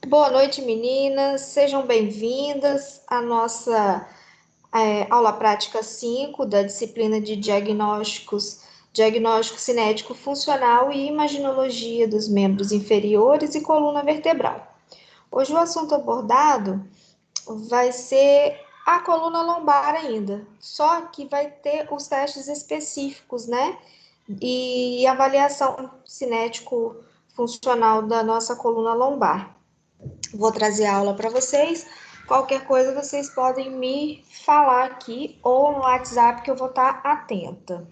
Boa noite, meninas. Sejam bem-vindas à nossa aula prática 5 da disciplina de diagnóstico cinético funcional e imaginologia dos membros inferiores e coluna vertebral. Hoje o assunto abordado vai ser a coluna lombar ainda, só que vai ter os testes específicos, né? E avaliação cinético funcional da nossa coluna lombar. Vou trazer a aula para vocês. Qualquer coisa vocês podem me falar aqui ou no WhatsApp que eu vou estar atenta.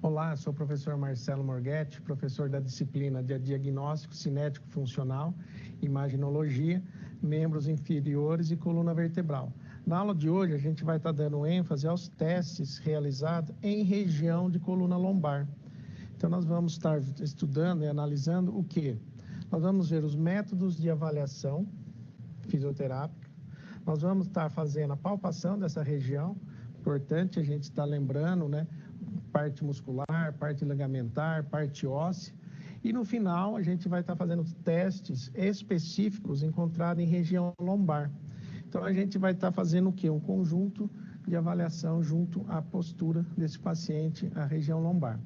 Olá, sou o professor Marcelo Morghetti, professor da disciplina de Diagnóstico Cinético Funcional, Imaginologia, membros inferiores e coluna vertebral. Na aula de hoje, a gente vai estar dando ênfase aos testes realizados em região de coluna lombar. Então, nós vamos estar estudando e analisando o quê? Nós vamos ver os métodos de avaliação fisioterápica, nós vamos estar fazendo a palpação dessa região, importante a gente estar lembrando, né? Parte muscular, parte ligamentar, parte óssea. E no final, a gente vai estar fazendo testes específicos encontrados em região lombar. Então, a gente vai estar fazendo o quê? Um conjunto de avaliação junto à postura desse paciente, a região lombar.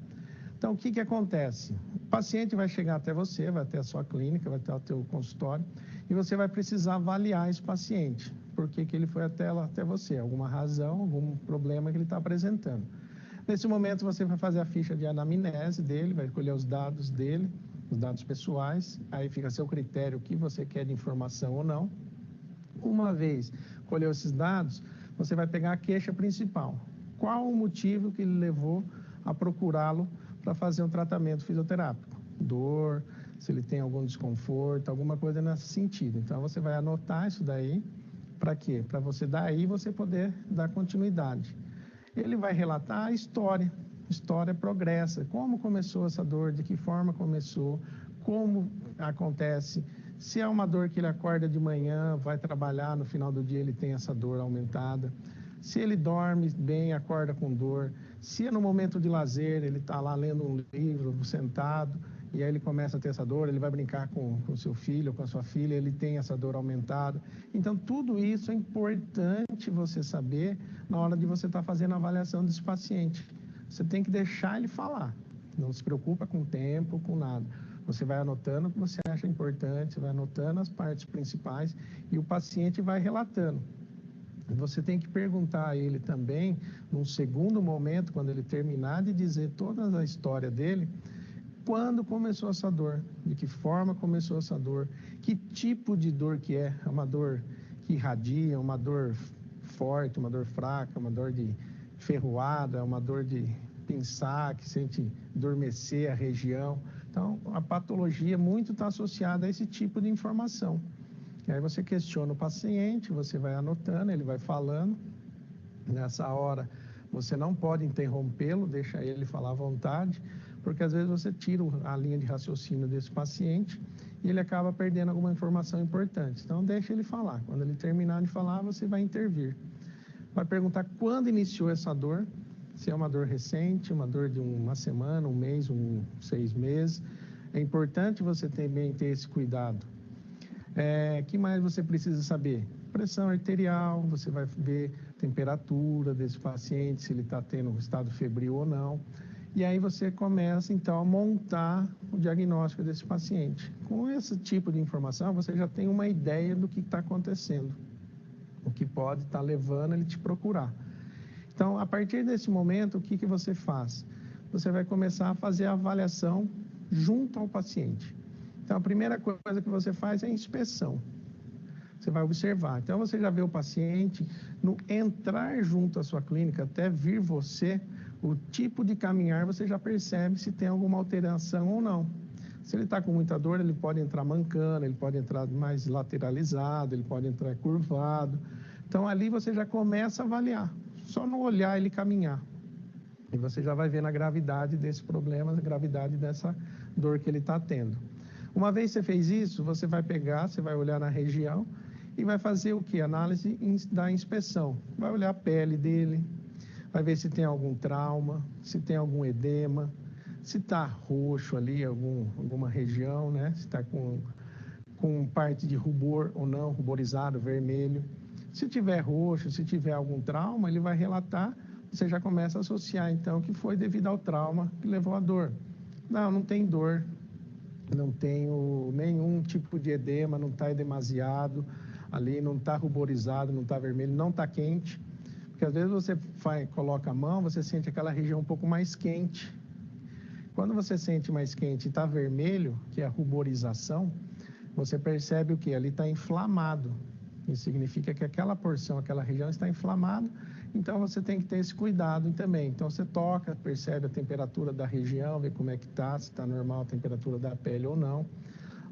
Então, o que acontece? O paciente vai chegar até você, vai até a sua clínica, vai até o teu consultório, e você vai precisar avaliar esse paciente. Por que ele foi até você? Alguma razão, algum problema que ele está apresentando. Nesse momento, você vai fazer a ficha de anamnese dele, vai colher os dados dele, os dados pessoais, aí fica a seu critério o que você quer de informação ou não. Uma vez colheu esses dados, você vai pegar a queixa principal. Qual o motivo que ele levou a procurá-lo para fazer um tratamento fisioterápico? Dor, se ele tem algum desconforto, alguma coisa nesse sentido. Então, você vai anotar isso daí, para quê? Para você daí você poder dar continuidade. Ele vai relatar a história progressa, como começou essa dor, de que forma começou, como acontece, se é uma dor que ele acorda de manhã, vai trabalhar, no final do dia ele tem essa dor aumentada, se ele dorme bem, acorda com dor, se é no momento de lazer, ele está lá lendo um livro, sentado, e aí ele começa a ter essa dor, ele vai brincar com o seu filho ou com a sua filha, ele tem essa dor aumentada. Então, tudo isso é importante você saber na hora de você estar fazendo a avaliação desse paciente. Você tem que deixar ele falar, não se preocupa com o tempo, com nada. Você vai anotando o que você acha importante, você vai anotando as partes principais e o paciente vai relatando. Você tem que perguntar a ele também, num segundo momento, quando ele terminar de dizer toda a história dele, quando começou essa dor, de que forma começou essa dor, que tipo de dor que é uma dor que irradia, uma dor forte, uma dor fraca, uma dor de ferroada, uma dor de pinçar, que sente adormecer a região. Então, a patologia muito está associada a esse tipo de informação. E aí você questiona o paciente, você vai anotando, ele vai falando. Nessa hora, você não pode interrompê-lo, deixa ele falar à vontade, porque às vezes você tira a linha de raciocínio desse paciente e ele acaba perdendo alguma informação importante. Então, deixa ele falar. Quando ele terminar de falar, você vai intervir. Vai perguntar quando iniciou essa dor, se é uma dor recente, uma dor de uma semana, um mês, 6 meses. É importante você também ter esse cuidado. Que mais você precisa saber? Pressão arterial, você vai ver temperatura desse paciente, se ele está tendo um estado febril ou não. E aí você começa, então, a montar o diagnóstico desse paciente. Com esse tipo de informação, você já tem uma ideia do que está acontecendo, o que pode estar levando ele te procurar. Então, a partir desse momento, o que você faz? Você vai começar a fazer a avaliação junto ao paciente. Então, a primeira coisa que você faz é a inspeção. Você vai observar. Então, você já vê o paciente, no entrar junto à sua clínica, até vir você, o tipo de caminhar, você já percebe se tem alguma alteração ou não. Se ele está com muita dor, ele pode entrar mancando, ele pode entrar mais lateralizado, ele pode entrar curvado. Então, ali você já começa a avaliar, só no olhar ele caminhar. E você já vai ver a gravidade desse problema, a gravidade dessa dor que ele está tendo. Uma vez que você fez isso, você vai pegar, você vai olhar na região e vai fazer o quê? Análise da inspeção. Vai olhar a pele dele, vai ver se tem algum trauma, se tem algum edema, se está roxo ali, alguma região, né? Se está com parte de rubor ou não, ruborizado, vermelho. Se tiver roxo, se tiver algum trauma, ele vai relatar, você já começa a associar, então, que foi devido ao trauma que levou à dor. Não tem dor, não tenho nenhum tipo de edema, não está edemasiado, ali não está ruborizado, não está vermelho, não está quente. Porque às vezes você coloca a mão, você sente aquela região um pouco mais quente. Quando você sente mais quente e está vermelho, que é a ruborização, você percebe o que? Ali está inflamado. Isso significa que aquela porção, aquela região está inflamada, então você tem que ter esse cuidado também. Então você toca, percebe a temperatura da região, vê como é que está, se está normal a temperatura da pele ou não.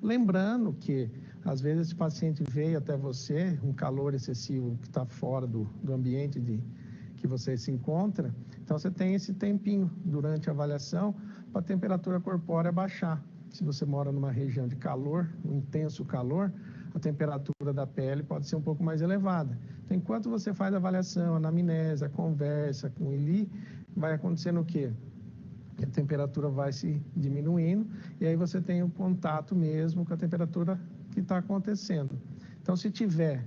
Lembrando que, às vezes, esse paciente veio até você, um calor excessivo que está fora do ambiente que você se encontra, então você tem esse tempinho durante a avaliação para a temperatura corpórea baixar. Se você mora numa região de calor, um intenso calor, a temperatura da pele pode ser um pouco mais elevada. Então, enquanto você faz a avaliação, a anamnese, a conversa com ele, vai acontecendo o quê? A temperatura vai se diminuindo e aí você tem o contato mesmo com a temperatura que está acontecendo. Então, se tiver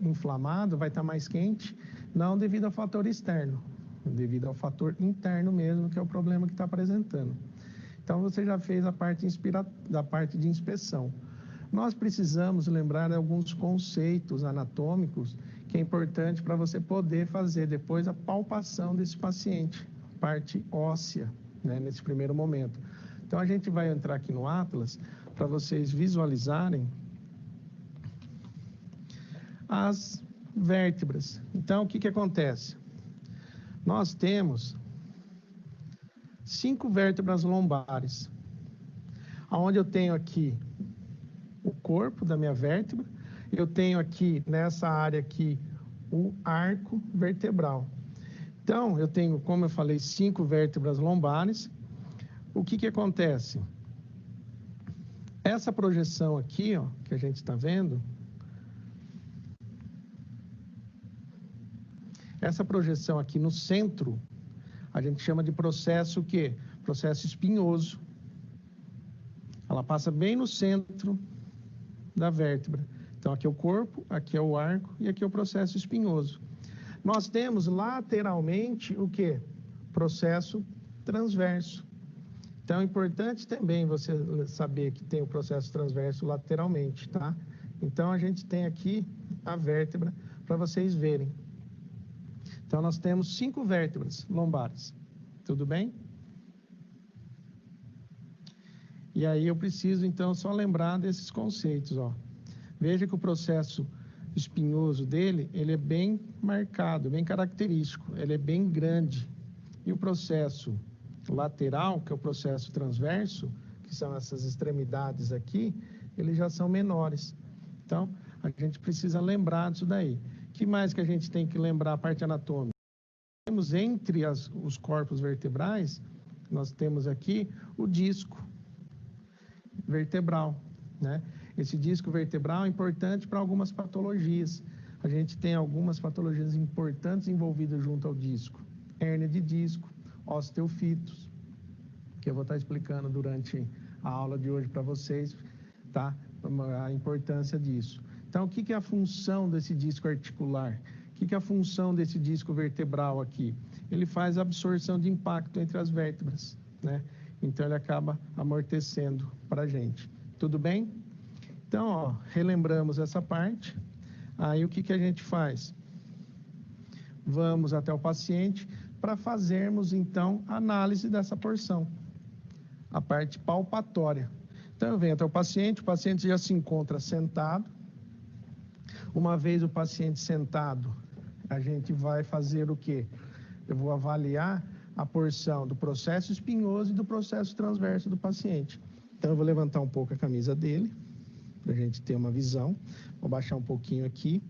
inflamado, vai estar mais quente, não devido ao fator externo, devido ao fator interno mesmo, que é o problema que está apresentando. Então, você já fez a parte da parte de inspeção. Nós precisamos lembrar de alguns conceitos anatômicos que é importante para você poder fazer depois a palpação desse paciente, parte óssea, né, nesse primeiro momento. Então, a gente vai entrar aqui no Atlas para vocês visualizarem as vértebras. Então, o que acontece? Nós temos 5 vértebras lombares, onde eu tenho aqui o corpo da minha vértebra, eu tenho aqui, nessa área aqui, o arco vertebral. Então, eu tenho, como eu falei, 5 vértebras lombares. O que acontece? Essa projeção aqui, ó, que a gente está vendo, essa projeção aqui no centro, a gente chama de processo o quê? Processo espinhoso. Ela passa bem no centro da vértebra. Então, aqui é o corpo, aqui é o arco e aqui é o processo espinhoso. Nós temos lateralmente o quê? Processo transverso. Então, é importante também você saber que tem o processo transverso lateralmente, tá? Então, a gente tem aqui a vértebra para vocês verem. Então, nós temos 5 vértebras lombares. Tudo bem? E aí eu preciso, então, só lembrar desses conceitos, ó. Veja que o processo espinhoso dele, ele é bem marcado, bem característico, ele é bem grande. E o processo lateral, que é o processo transverso, que são essas extremidades aqui, eles já são menores. Então, a gente precisa lembrar disso daí. O que mais que a gente tem que lembrar a parte anatômica? Temos entre os corpos vertebrais, nós temos aqui o disco vertebral, né? Esse disco vertebral é importante para algumas patologias. A gente tem algumas patologias importantes envolvidas junto ao disco. Hérnia de disco, osteofitos, que eu vou estar explicando durante a aula de hoje para vocês, tá? A importância disso. Então, o que é a função desse disco articular? O que é a função desse disco vertebral aqui? Ele faz a absorção de impacto entre as vértebras, né? Então, ele acaba amortecendo para a gente. Tudo bem? Então, ó, relembramos essa parte. Aí, o que a gente faz? Vamos até o paciente para fazermos, então, a análise dessa porção, a parte palpatória. Então, eu venho até o paciente já se encontra sentado. Uma vez o paciente sentado, a gente vai fazer o quê? Eu vou avaliar a porção do processo espinhoso e do processo transverso do paciente. Então, eu vou levantar um pouco a camisa dele, para a gente ter uma visão. Vou baixar um pouquinho aqui.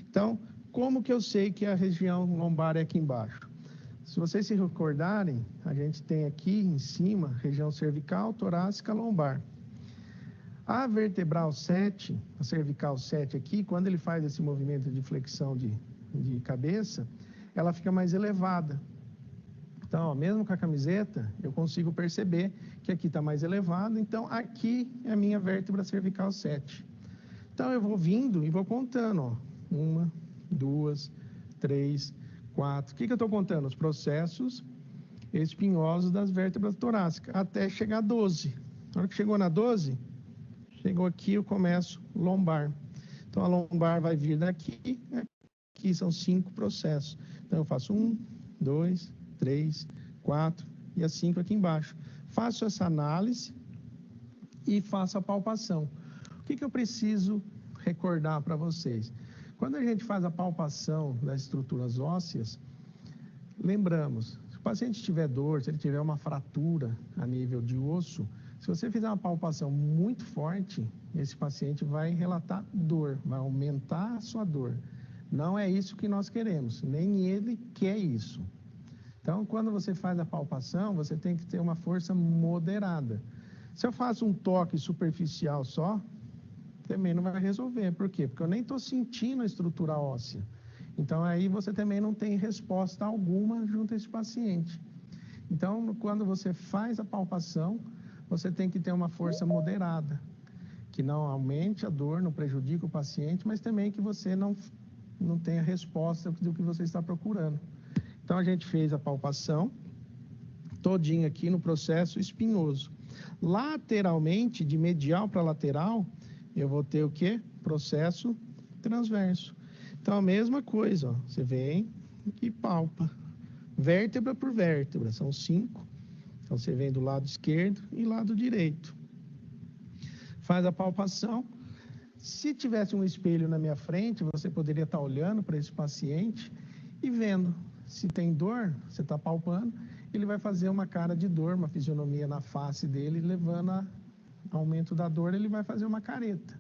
Então, como que eu sei que a região lombar é aqui embaixo? Se vocês se recordarem, a gente tem aqui em cima, região cervical, torácica, lombar. A vertebral 7, a cervical 7 aqui, quando ele faz esse movimento de flexão de cabeça, ela fica mais elevada. Então, ó, mesmo com a camiseta, eu consigo perceber que aqui está mais elevado. Então, aqui é a minha vértebra cervical 7. Então, eu vou vindo e vou contando, ó. 1, 2, 3, 4. O que eu estou contando? Os processos espinhosos das vértebras torácicas, até chegar a 12. Na hora que chegou na 12, chegou aqui, eu começo lombar. Então, a lombar vai vir daqui, aqui são 5 processos. Então, eu faço 1, 2, 3, 4 e as 5 aqui embaixo. Faço essa análise e faço a palpação. O que eu preciso recordar para vocês? Quando a gente faz a palpação das estruturas ósseas, lembramos, se o paciente tiver dor, se ele tiver uma fratura a nível de osso, se você fizer uma palpação muito forte, esse paciente vai relatar dor, vai aumentar a sua dor. Não é isso que nós queremos, nem ele quer isso. Então, quando você faz a palpação, você tem que ter uma força moderada. Se eu faço um toque superficial só, também não vai resolver. Por quê? Porque eu nem estou sentindo a estrutura óssea. Então, aí você também não tem resposta alguma junto a esse paciente. Então, quando você faz a palpação, você tem que ter uma força moderada, que não aumente a dor, não prejudique o paciente, mas também que você não tenha resposta do que você está procurando. Então, a gente fez a palpação todinha aqui no processo espinhoso. Lateralmente, de medial para lateral, eu vou ter o quê? Processo transverso. Então, a mesma coisa, ó, você vem e palpa, vértebra por vértebra, são 5. Então, você vem do lado esquerdo e lado direito. Faz a palpação. Se tivesse um espelho na minha frente, você poderia estar olhando para esse paciente e vendo. Se tem dor, você está palpando, ele vai fazer uma cara de dor, uma fisionomia na face dele, levando a aumento da dor, ele vai fazer uma careta.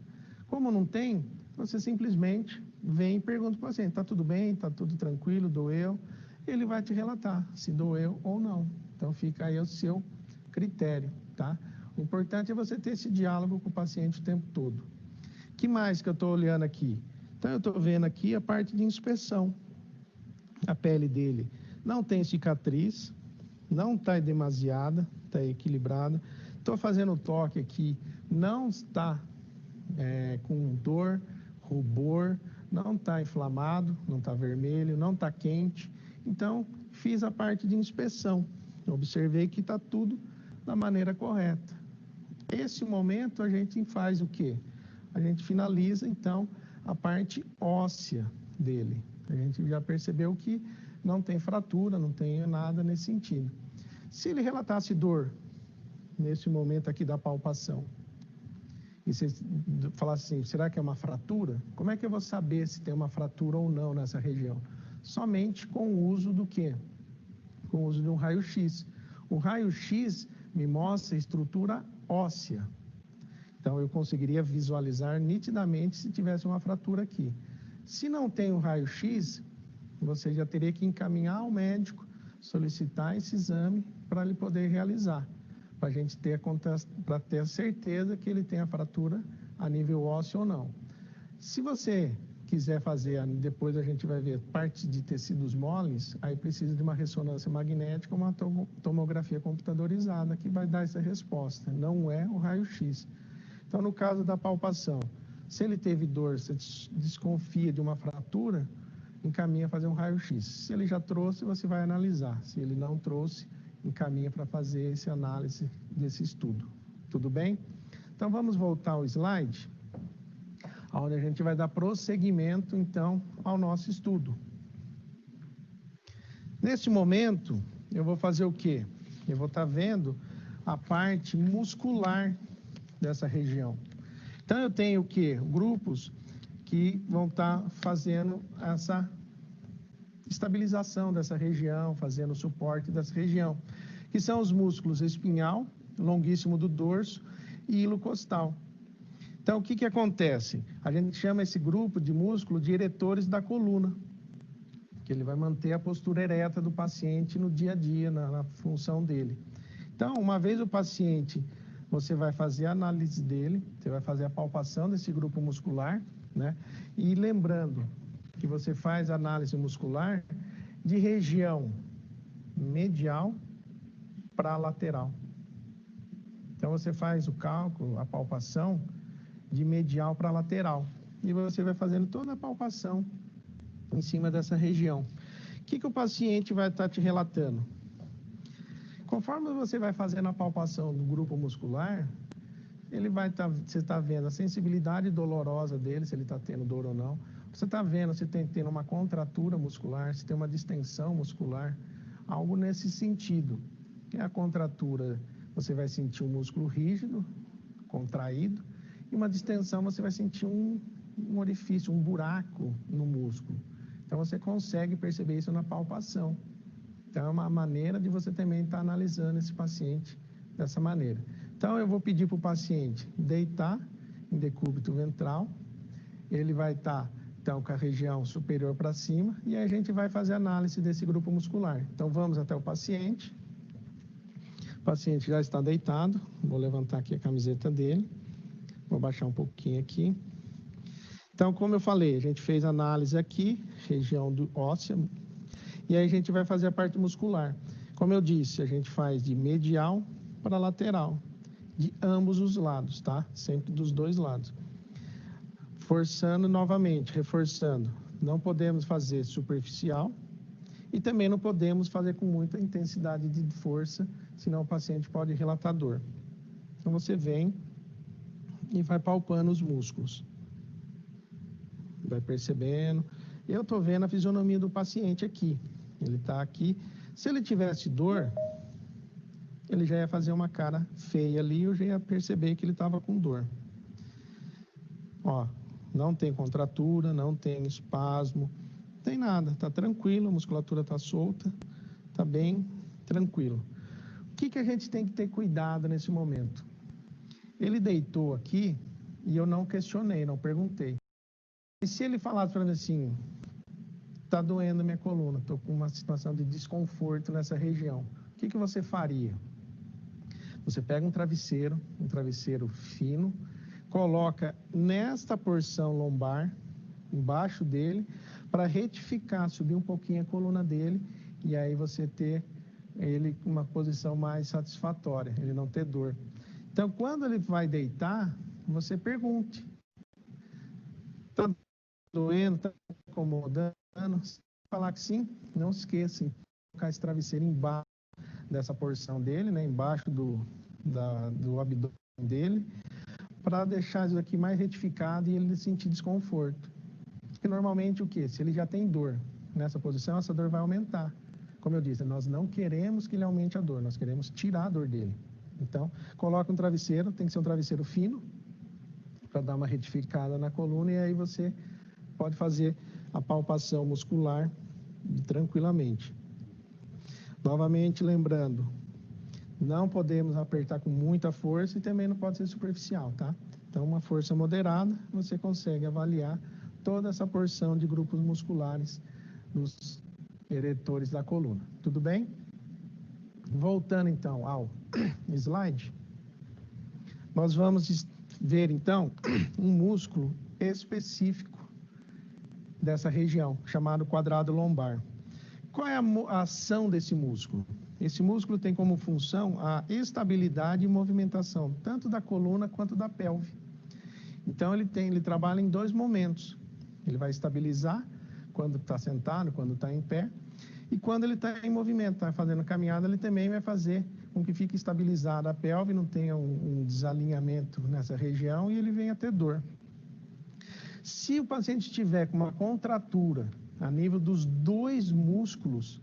Como não tem, você simplesmente vem e pergunta para o paciente, está tudo bem, está tudo tranquilo, doeu? Ele vai te relatar se doeu ou não. Então, fica aí o seu critério, tá? O importante é você ter esse diálogo com o paciente o tempo todo. O que mais que eu estou olhando aqui? Então, eu estou vendo aqui a parte de inspeção. A pele dele não tem cicatriz, não está demasiada, está equilibrada. Estou fazendo o toque aqui, não está com dor, rubor, não está inflamado, não está vermelho, não está quente. Então, fiz a parte de inspeção. Observei que está tudo da maneira correta. Esse momento a gente faz o quê? A gente finaliza, então, a parte óssea dele. A gente já percebeu que não tem fratura, não tem nada nesse sentido. Se ele relatasse dor, nesse momento aqui da palpação, e você falasse assim, será que é uma fratura? Como é que eu vou saber se tem uma fratura ou não nessa região? Somente com o uso do quê? Com o uso de um raio-x. O raio-x me mostra a estrutura óssea. Então, eu conseguiria visualizar nitidamente se tivesse uma fratura aqui. Se não tem o raio-x, você já teria que encaminhar ao médico, solicitar esse exame para ele poder realizar, para a gente ter a certeza que ele tem a fratura a nível ósseo ou não. Se você quiser fazer, depois a gente vai ver parte de tecidos moles, aí precisa de uma ressonância magnética ou uma tomografia computadorizada que vai dar essa resposta, não é o raio-x. Então, no caso da palpação, se ele teve dor, você desconfia de uma fratura, encaminha fazer um raio-x. Se ele já trouxe, você vai analisar. Se ele não trouxe, encaminha para fazer essa análise desse estudo. Tudo bem? Então, vamos voltar ao slide, onde a gente vai dar prosseguimento, então, ao nosso estudo. Neste momento, eu vou fazer o quê? Eu vou estar vendo a parte muscular dessa região. Então, eu tenho o quê? Grupos que vão estar fazendo essa estabilização dessa região, fazendo o suporte dessa região, que são os músculos espinhal, longuíssimo do dorso e ilocostal. Então, o que acontece? A gente chama esse grupo de músculo de eretores da coluna, que ele vai manter a postura ereta do paciente no dia a dia, na função dele. Então, uma vez o paciente, você vai fazer a análise dele, você vai fazer a palpação desse grupo muscular, né? E lembrando que você faz a análise muscular de região medial para lateral. Então, você faz o cálculo, a palpação de medial para lateral. E você vai fazendo toda a palpação em cima dessa região. O que o paciente vai estar te relatando? Conforme você vai fazendo a palpação do grupo muscular, ele vai estar, você está vendo a sensibilidade dolorosa dele, se ele está tendo dor ou não. Você está vendo se tem tendo uma contratura muscular, se tem uma distensão muscular, algo nesse sentido. Que é a contratura, você vai sentir um músculo rígido, contraído, e uma distensão, você vai sentir um orifício, um buraco no músculo. Então, você consegue perceber isso na palpação. Então, é uma maneira de você também estar analisando esse paciente dessa maneira. Então, eu vou pedir para o paciente deitar em decúbito ventral. Ele vai estar, então, com a região superior para cima. E aí a gente vai fazer análise desse grupo muscular. Então, vamos até o paciente. O paciente já está deitado. Vou levantar aqui a camiseta dele. Vou baixar um pouquinho aqui. Então, como eu falei, a gente fez análise aqui, região do óssea. E aí a gente vai fazer a parte muscular. Como eu disse, a gente faz de medial para lateral, de ambos os lados, tá? Sempre dos dois lados. Forçando novamente, reforçando. Não podemos fazer superficial e também não podemos fazer com muita intensidade de força, senão o paciente pode relatar dor. Então você vem e vai palpando os músculos. Vai percebendo. Eu estou vendo a fisionomia do paciente aqui. Ele está aqui. Se ele tivesse dor, ele já ia fazer uma cara feia ali, eu já ia perceber que ele estava com dor. Ó, não tem contratura, não tem espasmo, não tem nada, está tranquilo, a musculatura está solta, está bem tranquilo. O que a gente tem que ter cuidado nesse momento? Ele deitou aqui e eu não questionei, não perguntei. E se ele falasse para mim assim, está doendo minha coluna, estou com uma situação de desconforto nessa região, o que você faria? Você pega um travesseiro fino, coloca nesta porção lombar, embaixo dele, para retificar, subir um pouquinho a coluna dele, e aí você ter ele com uma posição mais satisfatória, ele não ter dor. Então, quando ele vai deitar, você pergunte, está doendo, está incomodando? Se falar que sim, não esqueça de colocar esse travesseiro embaixo dessa porção dele, né, embaixo do abdômen dele, para deixar isso aqui mais retificado e ele sentir desconforto. Porque normalmente o que? Se ele já tem dor nessa posição, essa dor vai aumentar. Como eu disse, nós não queremos que ele aumente a dor, nós queremos tirar a dor dele. Então, coloca um travesseiro, tem que ser um travesseiro fino, para dar uma retificada na coluna, e aí você pode fazer a palpação muscular tranquilamente. Novamente, lembrando, não podemos apertar com muita força e também não pode ser superficial, tá? Então, uma força moderada, você consegue avaliar toda essa porção de grupos musculares dos eretores da coluna. Tudo bem? Voltando, então, ao slide, nós vamos ver, então, um músculo específico dessa região, chamado quadrado lombar. Qual é a ação desse músculo? Esse músculo tem como função a estabilidade e movimentação, tanto da coluna quanto da pelve. Então, ele trabalha em dois momentos. Ele vai estabilizar quando está sentado, quando está em pé, e quando ele está em movimento, está fazendo caminhada, ele também vai fazer com que fique estabilizada a pelve, não tenha um desalinhamento nessa região e ele venha a ter dor. Se o paciente tiver com uma contratura a nível dos dois músculos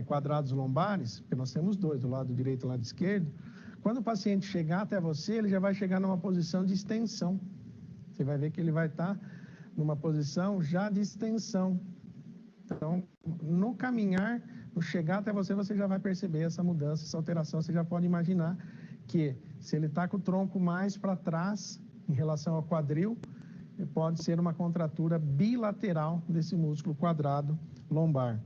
quadrados lombares, porque nós temos dois, do lado direito e do lado esquerdo, quando o paciente chegar até você, ele já vai chegar numa posição de extensão. Você vai ver que ele vai estar numa posição já de extensão. Então, no caminhar, no chegar até você, você já vai perceber essa mudança, essa alteração. Você já pode imaginar que se ele está com o tronco mais para trás, em relação ao quadril, pode ser uma contratura bilateral desse músculo quadrado lombar.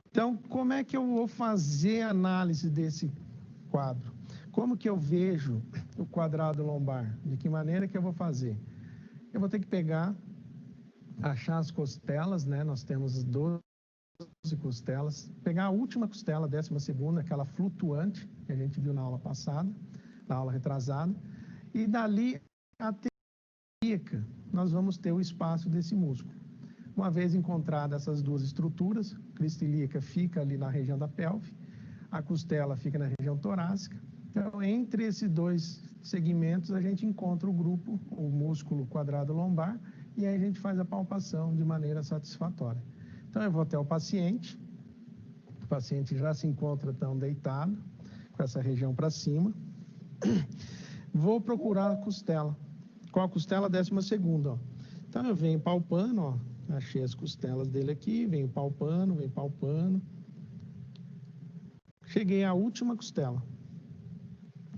Então, como é que eu vou fazer a análise desse quadro? Como que eu vejo o quadrado lombar? De que maneira que eu vou fazer? Eu vou ter que achar as costelas, né? Nós temos 12 costelas. Pegar a última costela, a 12ª, aquela flutuante, que a gente viu na aula passada, na aula retrasada. E dali até a ilíaca, nós vamos ter o espaço desse músculo. Uma vez encontradas essas duas estruturas, crista ilíaca fica ali na região da pelve, a costela fica na região torácica. Então, entre esses dois segmentos, a gente encontra o grupo, o músculo quadrado lombar, e aí a gente faz a palpação de maneira satisfatória. Então, eu vou até o paciente já se encontra tão deitado, com essa região para cima. Vou procurar a costela. Qual a costela? 12ª, ó. Então, eu venho palpando, ó. Achei as costelas dele aqui, venho palpando. Cheguei à última costela.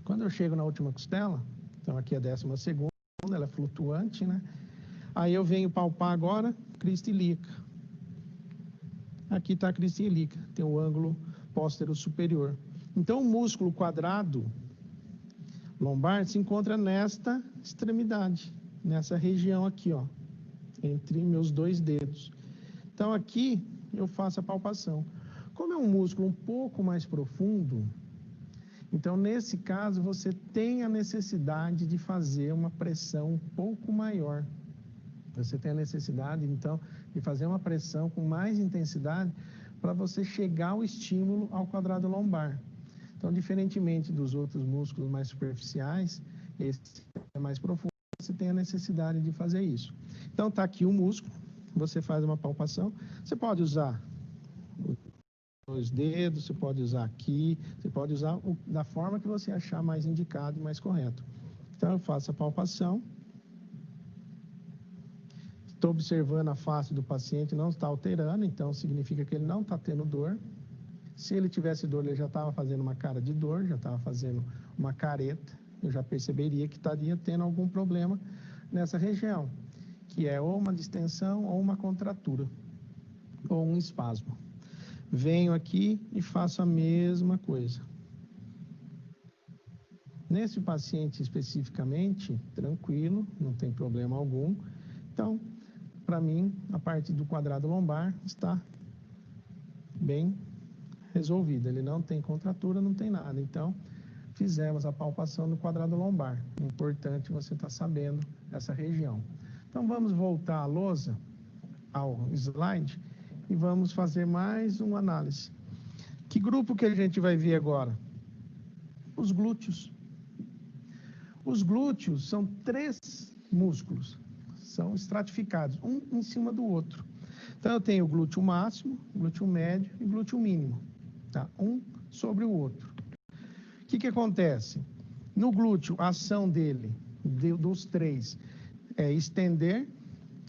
Quando eu chego na última costela, então aqui é a 12ª, ela é flutuante, né? Aí eu venho palpar agora crista ilíaca. Aqui está a crista ilíaca, tem o ângulo póstero superior. Então, o músculo quadrado lombar se encontra nesta extremidade, nessa região aqui, ó, entre meus dois dedos. Então, aqui eu faço a palpação. Como é um músculo um pouco mais profundo, então, nesse caso, você tem a necessidade de fazer uma pressão um pouco maior. Você tem a necessidade, então, de fazer uma pressão com mais intensidade para você chegar ao estímulo ao quadrado lombar. Então, diferentemente dos outros músculos mais superficiais, esse é mais profundo, você tem a necessidade de fazer isso. Então, está aqui o músculo, você faz uma palpação. Você pode usar os dedos, você pode usar aqui, você pode usar da forma que você achar mais indicado e mais correto. Então, eu faço a palpação. Estou observando a face do paciente, não está alterando, então significa que ele não está tendo dor. Se ele tivesse dor, ele já estava fazendo uma cara de dor, já estava fazendo uma careta, eu já perceberia que estaria tendo algum problema nessa região, que é ou uma distensão ou uma contratura, ou um espasmo. Venho aqui e faço a mesma coisa. Nesse paciente especificamente, tranquilo, não tem problema algum. Então, para mim, a parte do quadrado lombar está bem resolvida. Ele não tem contratura, não tem nada. Então, fizemos a palpação do quadrado lombar. Importante você estar sabendo essa região. Então, vamos voltar à lousa, ao slide, e vamos fazer mais uma análise. Que grupo que a gente vai ver agora? Os glúteos. Os glúteos são 3 músculos, são estratificados, um em cima do outro. Então, eu tenho o glúteo máximo, glúteo médio e glúteo mínimo, tá? Um sobre o outro. O que acontece? No glúteo, a ação dele, dos 3, é estender,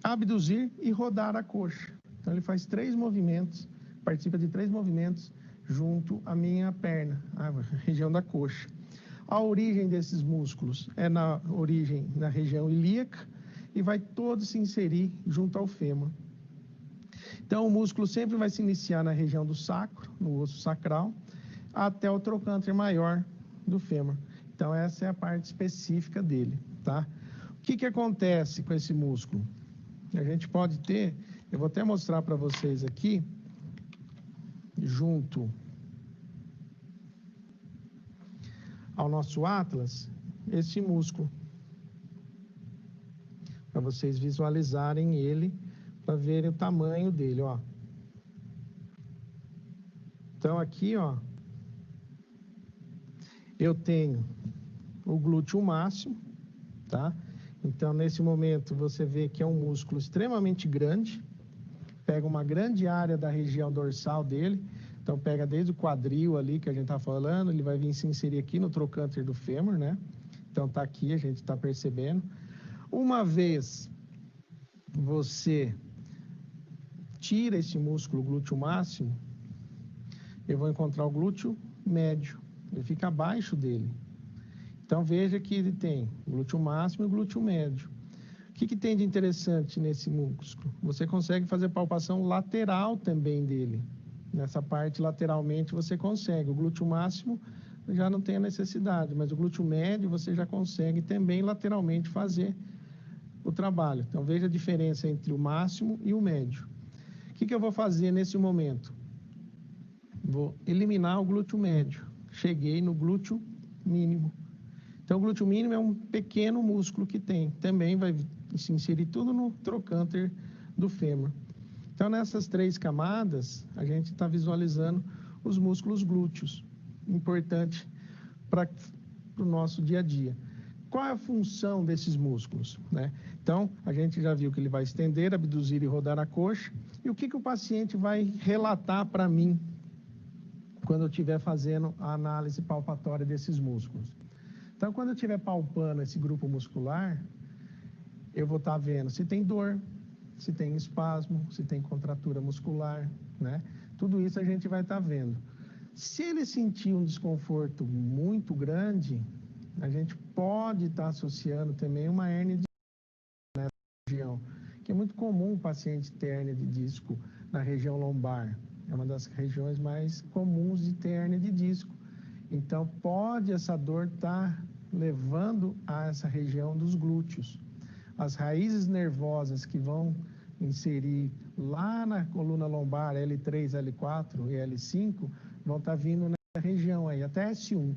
abduzir e rodar a coxa. Então, ele faz 3 movimentos, participa de 3 movimentos junto à minha perna, a região da coxa. A origem desses músculos é na região ilíaca e vai todo se inserir junto ao fêmur. Então, o músculo sempre vai se iniciar na região do sacro, no osso sacral, até o trocânter maior do fêmur. Então, essa é a parte específica dele, tá? O que acontece com esse músculo? A gente pode ter, eu vou até mostrar para vocês aqui, junto ao nosso atlas, esse músculo, para vocês visualizarem ele, para verem o tamanho dele, ó. Então, aqui, ó, eu tenho o glúteo máximo, tá? Então, nesse momento, você vê que é um músculo extremamente grande, pega uma grande área da região dorsal dele, então pega desde o quadril ali que a gente tá falando, ele vai vir se inserir aqui no trocânter do fêmur, né? Então, tá aqui, a gente tá percebendo. Uma vez você tira esse músculo glúteo máximo, eu vou encontrar o glúteo médio, ele fica abaixo dele. Então, veja que ele tem o glúteo máximo e o glúteo médio. O que tem de interessante nesse músculo? Você consegue fazer palpação lateral também dele. Nessa parte, lateralmente, você consegue. O glúteo máximo já não tem a necessidade, mas o glúteo médio você já consegue também lateralmente fazer o trabalho. Então, veja a diferença entre o máximo e o médio. O que eu vou fazer nesse momento? Vou eliminar o glúteo médio. Cheguei no glúteo mínimo. Então, o glúteo mínimo é um pequeno músculo que tem. Também vai se inserir tudo no trocânter do fêmur. Então, nessas 3 camadas, a gente está visualizando os músculos glúteos. Importante para o nosso dia a dia. Qual é a função desses músculos, né? Então, a gente já viu que ele vai estender, abduzir e rodar a coxa. E o que o paciente vai relatar para mim quando eu estiver fazendo a análise palpatória desses músculos? Então, quando eu estiver palpando esse grupo muscular, eu vou estar vendo se tem dor, se tem espasmo, se tem contratura muscular, né? Tudo isso a gente vai estar vendo. Se ele sentir um desconforto muito grande, a gente pode estar associando também uma hérnia de disco nessa região, que é muito comum o paciente ter hérnia de disco na região lombar. É uma das regiões mais comuns de ter hérnia de disco. Então, pode essa dor estar levando a essa região dos glúteos. As raízes nervosas que vão inserir lá na coluna lombar L3, L4 e L5 vão estar vindo nessa região aí, até S1.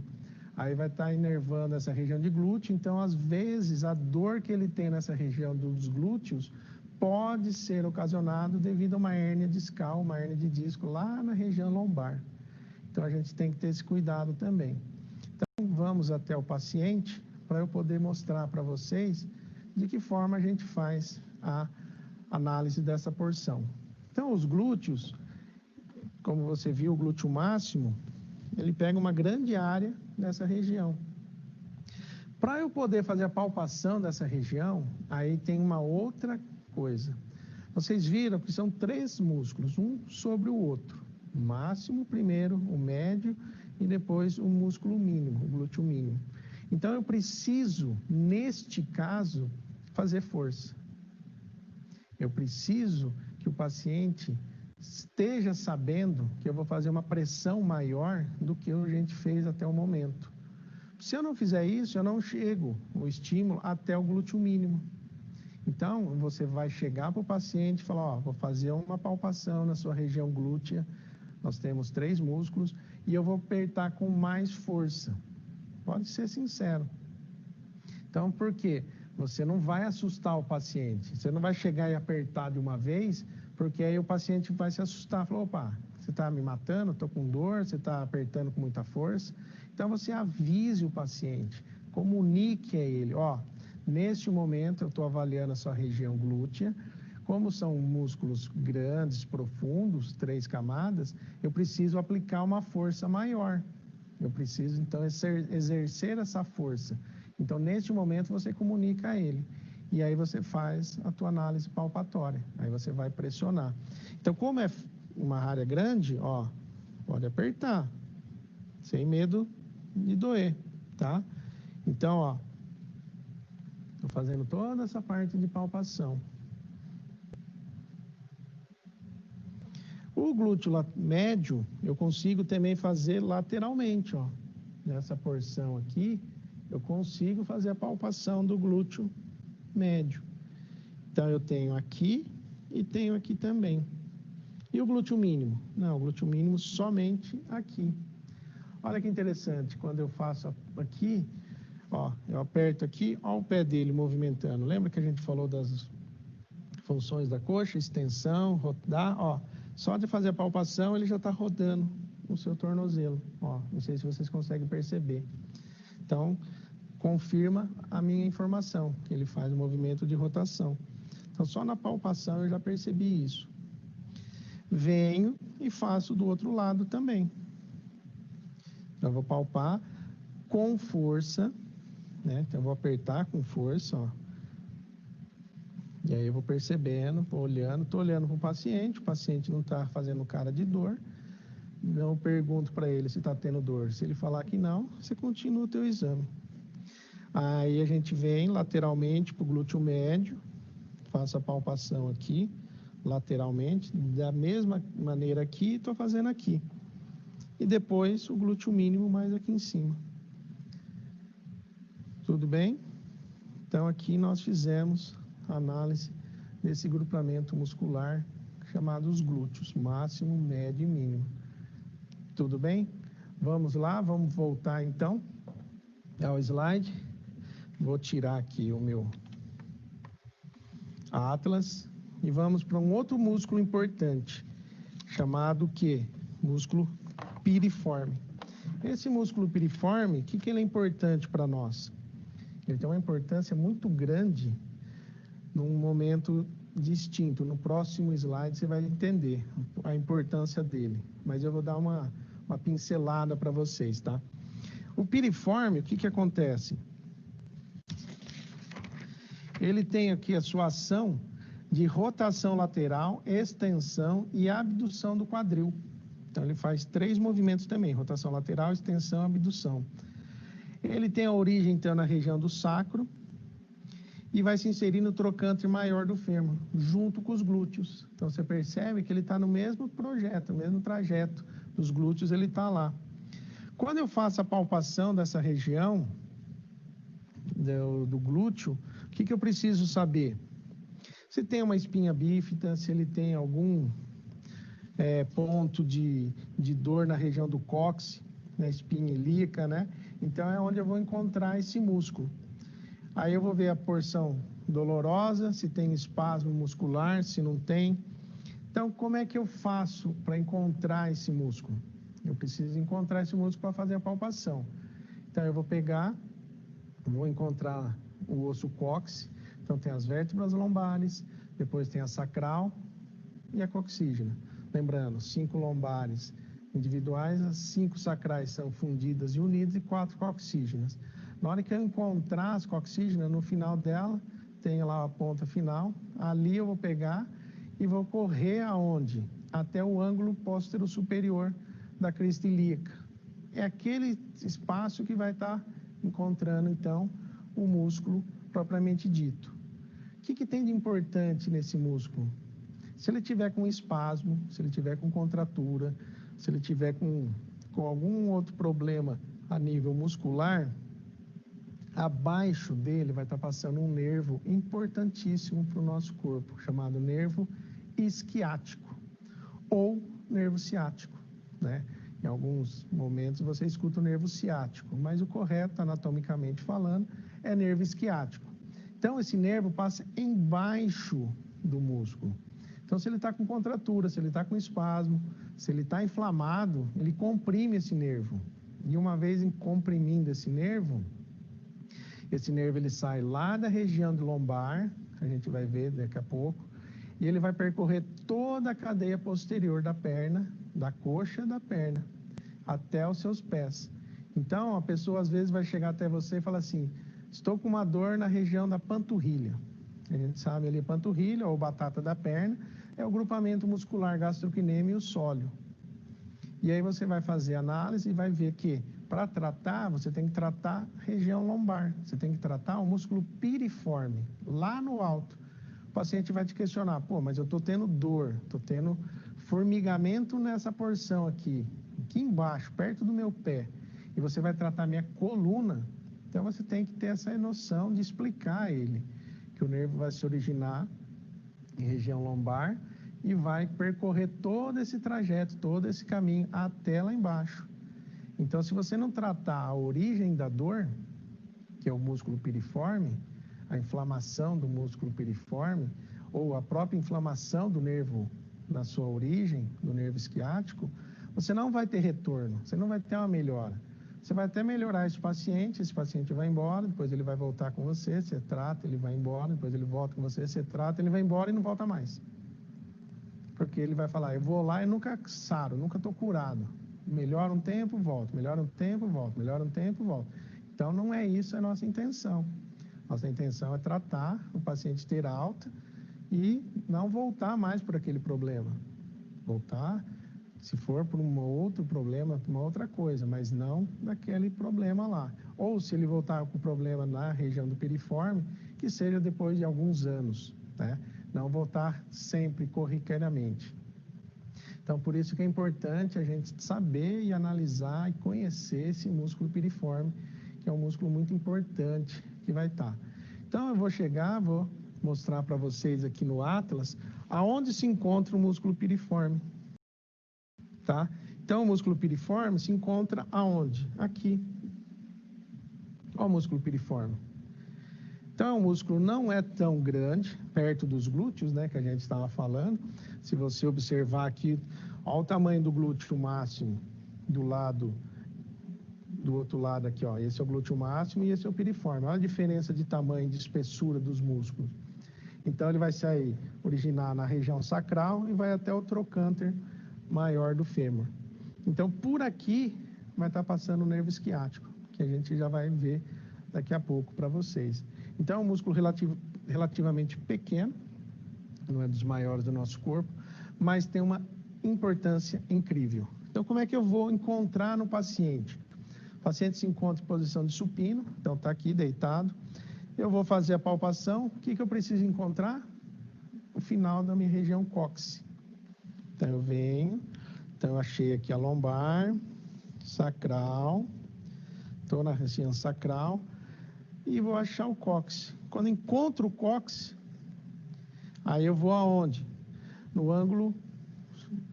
Aí vai estar inervando essa região de glúteo. Então, às vezes, a dor que ele tem nessa região dos glúteos pode ser ocasionado devido a uma hérnia discal, uma hérnia de disco lá na região lombar. Então, a gente tem que ter esse cuidado também. Então, vamos até o paciente para eu poder mostrar para vocês de que forma a gente faz a análise dessa porção. Então, os glúteos, como você viu, o glúteo máximo, ele pega uma grande área dessa região. Para eu poder fazer a palpação dessa região, aí tem uma outra coisa. Vocês viram que são 3 músculos, um sobre o outro. O máximo primeiro, o médio e depois o músculo mínimo, o glúteo mínimo. Então, eu preciso, neste caso, fazer força. Eu preciso que o paciente esteja sabendo que eu vou fazer uma pressão maior do que a gente fez até o momento. Se eu não fizer isso, eu não chego o estímulo até o glúteo mínimo. Então, você vai chegar para o paciente e falar, ó, vou fazer uma palpação na sua região glútea, nós temos 3 músculos, e eu vou apertar com mais força. Pode ser sincero. Então, por quê? Você não vai assustar o paciente. Você não vai chegar e apertar de uma vez, porque aí o paciente vai se assustar. Falou, opa, você está me matando, estou com dor, você está apertando com muita força. Então, você avise o paciente, comunique a ele, ó, neste momento eu estou avaliando a sua região glútea, como são músculos grandes, profundos, 3 camadas, eu preciso aplicar uma força maior. Eu preciso, então, exercer essa força. Então, neste momento, você comunica a ele. E aí você faz a tua análise palpatória. Aí você vai pressionar. Então, como é uma área grande, ó, pode apertar, sem medo de doer, tá? Então, ó, estou fazendo toda essa parte de palpação. O glúteo médio, eu consigo também fazer lateralmente, ó. Nessa porção aqui, eu consigo fazer a palpação do glúteo médio. Então, eu tenho aqui e tenho aqui também. E o glúteo mínimo? Não, o glúteo mínimo somente aqui. Olha que interessante, quando eu faço aqui, ó, eu aperto aqui, ó o pé dele movimentando. Lembra que a gente falou das funções da coxa, extensão, rodar, ó. Só de fazer a palpação, ele já está rodando o seu tornozelo. Ó, não sei se vocês conseguem perceber. Então, confirma a minha informação, que ele faz o movimento de rotação. Então, só na palpação eu já percebi isso. Venho e faço do outro lado também. Então, eu vou palpar com força, né? Então, eu vou apertar com força, ó. E aí eu vou percebendo, estou olhando para o paciente não está fazendo cara de dor. Não pergunto para ele se está tendo dor. Se ele falar que não, você continua o teu exame. Aí a gente vem lateralmente para o glúteo médio, faço a palpação aqui, lateralmente, da mesma maneira aqui, estou fazendo aqui. E depois o glúteo mínimo mais aqui em cima. Tudo bem? Então aqui nós fizemos a análise desse grupamento muscular chamado os glúteos, máximo, médio e mínimo. Tudo bem? Vamos lá, vamos voltar então ao slide. Vou tirar aqui o meu Atlas e vamos para um outro músculo importante, chamado que? Músculo piriforme. Esse músculo piriforme, o que ele é importante para nós? Ele tem uma importância muito grande num momento distinto. No próximo slide você vai entender a importância dele, mas eu vou dar uma pincelada para vocês, tá? O piriforme, o que acontece? Ele tem aqui a sua ação de rotação lateral, extensão e abdução do quadril. Então ele faz 3 movimentos também, rotação lateral, extensão e abdução. Ele tem a origem então na região do sacro e vai se inserir no trocânter maior do fêmur, junto com os glúteos. Então você percebe que ele está no mesmo projeto, no mesmo trajeto dos glúteos, ele está lá. Quando eu faço a palpação dessa região do glúteo, o que eu preciso saber? Se tem uma espinha bífida, se ele tem algum ponto de dor na região do cóccix, na espinha ilíaca, né? Então é onde eu vou encontrar esse músculo. Aí eu vou ver a porção dolorosa, se tem espasmo muscular, se não tem. Então, como é que eu faço para encontrar esse músculo? Eu preciso encontrar esse músculo para fazer a palpação. Então, eu vou encontrar o osso cóccix. Então, tem as vértebras lombares, depois tem a sacral e a coxígena. Lembrando, 5 lombares individuais, as 5 sacrais são fundidas e unidas e 4 coxígenas. Na hora que eu encontrar as coxígenas, no final dela, tem lá a ponta final, ali eu vou pegar e vou correr aonde? Até o ângulo póstero superior da crista ilíaca. É aquele espaço que vai estar encontrando, então, o músculo propriamente dito. O que tem de importante nesse músculo? Se ele tiver com espasmo, se ele tiver com contratura, se ele tiver com algum outro problema a nível muscular, abaixo dele vai estar passando um nervo importantíssimo para o nosso corpo, chamado nervo isquiático ou nervo ciático, né? Em alguns momentos você escuta o nervo ciático, mas o correto, anatomicamente falando, é nervo isquiático. Então, esse nervo passa embaixo do músculo. Então, se ele está com contratura, se ele está com espasmo, se ele está inflamado, ele comprime esse nervo. E uma vez comprimindo esse nervo ele sai lá da região do lombar, a gente vai ver daqui a pouco, e ele vai percorrer toda a cadeia posterior da perna, da coxa da perna, até os seus pés. Então, a pessoa às vezes vai chegar até você e falar assim, estou com uma dor na região da panturrilha. A gente sabe ali, panturrilha ou batata da perna, é o grupamento muscular gastrocnêmio sóleo. E aí você vai fazer análise e vai ver que, para tratar, você tem que tratar a região lombar, você tem que tratar o músculo piriforme, lá no alto. O paciente vai te questionar, pô, mas eu estou tendo dor, estou tendo formigamento nessa porção aqui embaixo, perto do meu pé, e você vai tratar minha coluna. Então você tem que ter essa noção de explicar a ele que o nervo vai se originar em região lombar e vai percorrer todo esse trajeto, todo esse caminho até lá embaixo. Então, se você não tratar a origem da dor, que é o músculo piriforme, a inflamação do músculo piriforme, ou a própria inflamação do nervo na sua origem, do nervo isquiático, você não vai ter retorno, você não vai ter uma melhora. Você vai até melhorar esse paciente vai embora, depois ele vai voltar com você trata, ele vai embora, depois ele volta com você trata, ele vai embora e não volta mais. Porque ele vai falar, eu vou lá e nunca saro, nunca estou curado. Melhora um tempo, volto, melhora um tempo, volto, melhora um tempo, volto. Então, não é isso a nossa intenção. Nossa intenção é tratar o paciente ter alta e não voltar mais por aquele problema. Voltar, Se for por um outro problema, uma outra coisa, mas não daquele problema lá. Ou se ele voltar com problema na região do piriforme, que seja depois de alguns anos, né? Não voltar sempre corriqueiramente. Então, por isso que é importante a gente saber e analisar e conhecer esse músculo piriforme, que é um músculo muito importante que vai estar. Então, eu vou mostrar para vocês aqui no Atlas, aonde se encontra o músculo piriforme. Tá? Então, o músculo piriforme se encontra aonde? Aqui. Olha o músculo piriforme. Então, o músculo não é tão grande, perto dos glúteos, né, que a gente estava falando. Se você observar aqui, olha o tamanho do glúteo máximo do outro lado aqui, ó. Esse é o glúteo máximo e esse é o piriforme. Olha a diferença de tamanho, de espessura dos músculos. Então, ele vai originar na região sacral e vai até o trocânter maior do fêmur. Então, por aqui vai estar passando o nervo esquiático, que a gente já vai ver daqui a pouco para vocês. Então, é um músculo relativamente pequeno, não é dos maiores do nosso corpo, mas tem uma importância incrível. Então, como é que eu vou encontrar no paciente? O paciente se encontra em posição de supino, então está aqui deitado. Eu vou fazer a palpação. O que eu preciso encontrar? O final da minha região cóccix. Então, eu achei aqui a lombar, sacral, estou na região sacral e vou achar o cóccix. Quando encontro o cóccix, aí eu vou aonde? No ângulo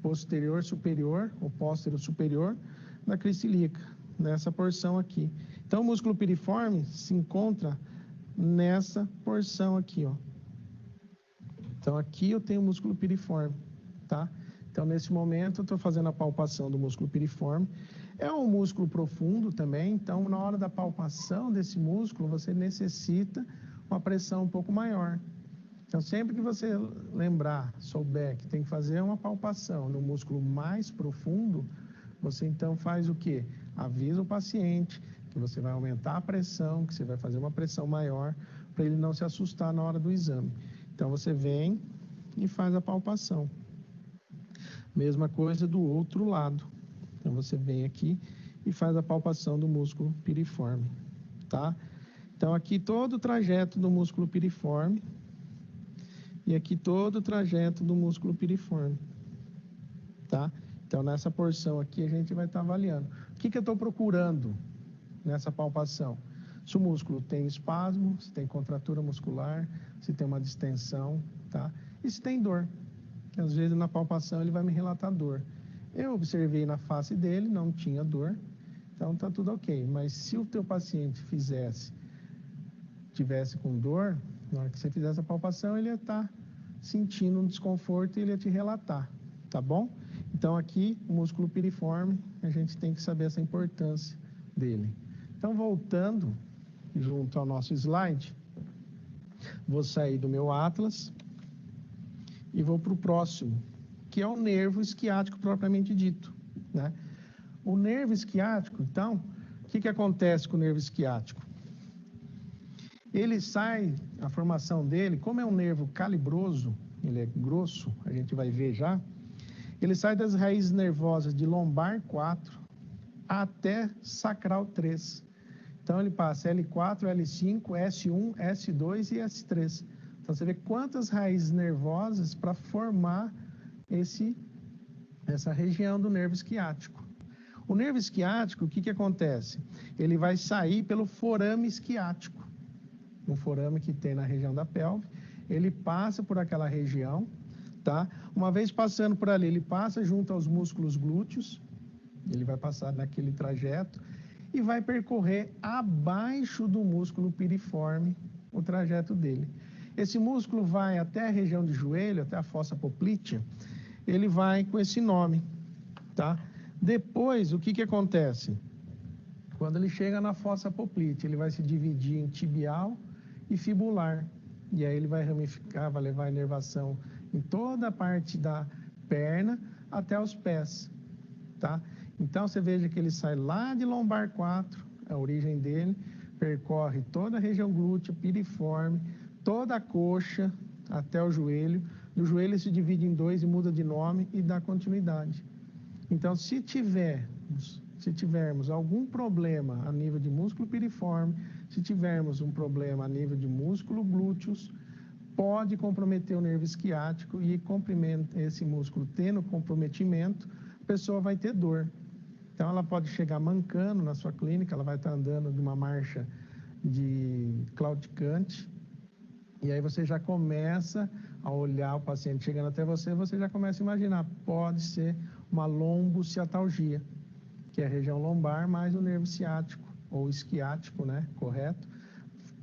posterior superior, ou póstero superior, da crista ilíaca, nessa porção aqui. Então, o músculo piriforme se encontra nessa porção aqui, ó. Então, aqui eu tenho o músculo piriforme, tá? Então, nesse momento, eu estou fazendo a palpação do músculo piriforme. É um músculo profundo também, então, na hora da palpação desse músculo, você necessita uma pressão um pouco maior. Então, sempre que você lembrar, souber que tem que fazer uma palpação no músculo mais profundo, você então faz o quê? Avisa o paciente que você vai aumentar a pressão, que você vai fazer uma pressão maior, para ele não se assustar na hora do exame. Então, você vem e faz a palpação. Mesma coisa do outro lado. Então, você vem aqui e faz a palpação do músculo piriforme, tá? Então, aqui todo o trajeto do músculo piriforme e aqui todo o trajeto do músculo piriforme, tá? Então, nessa porção aqui, a gente vai estar avaliando. O que eu estou procurando nessa palpação? Se o músculo tem espasmo, se tem contratura muscular, se tem uma distensão, tá? E se tem dor. Às vezes, na palpação, ele vai me relatar dor. Eu observei na face dele, não tinha dor, então tá tudo ok. Mas se o teu paciente tivesse com dor, na hora que você fizesse a palpação, ele ia estar sentindo um desconforto e ele ia te relatar, tá bom? Então, aqui, o músculo piriforme, a gente tem que saber essa importância dele. Então, voltando junto ao nosso slide, vou sair do meu atlas e vou para o próximo, que é o nervo esquiático propriamente dito, né? O nervo esquiático, então, o que acontece com o nervo esquiático? Ele sai, a formação dele, como é um nervo calibroso, ele é grosso, a gente vai ver já, ele sai das raízes nervosas de lombar 4 até sacral 3. Então, ele passa L4, L5, S1, S2 e S3. Então, você vê quantas raízes nervosas para formar essa região do nervo esquiático. O nervo esquiático, o que acontece? Ele vai sair pelo forame esquiático. Um forame que tem na região da pelve. Ele passa por aquela região, tá? Uma vez passando por ali, ele passa junto aos músculos glúteos. Ele vai passar naquele trajeto e vai percorrer abaixo do músculo piriforme o trajeto dele. Esse músculo vai até a região de joelho, até a fossa poplítea, ele vai com esse nome, tá? Depois, o que acontece? Quando ele chega na fossa poplítea, ele vai se dividir em tibial e fibular. E aí ele vai ramificar, vai levar a inervação em toda a parte da perna até os pés, tá? Então, você veja que ele sai lá de lombar 4, a origem dele, percorre toda a região glútea, piriforme, toda a coxa até o joelho. Do joelho ele se divide em 2 e muda de nome e dá continuidade. Então, se tivermos algum problema a nível de músculo piriforme, se tivermos um problema a nível de músculo glúteos, pode comprometer o nervo isquiático e esse músculo tendo comprometimento, a pessoa vai ter dor. Então, ela pode chegar mancando na sua clínica, ela vai estar andando de uma marcha de claudicante, e aí você já começa a olhar o paciente chegando até você, você já começa a imaginar, pode ser uma lombociatalgia, que é a região lombar mais o nervo ciático, ou isquiático, né, correto,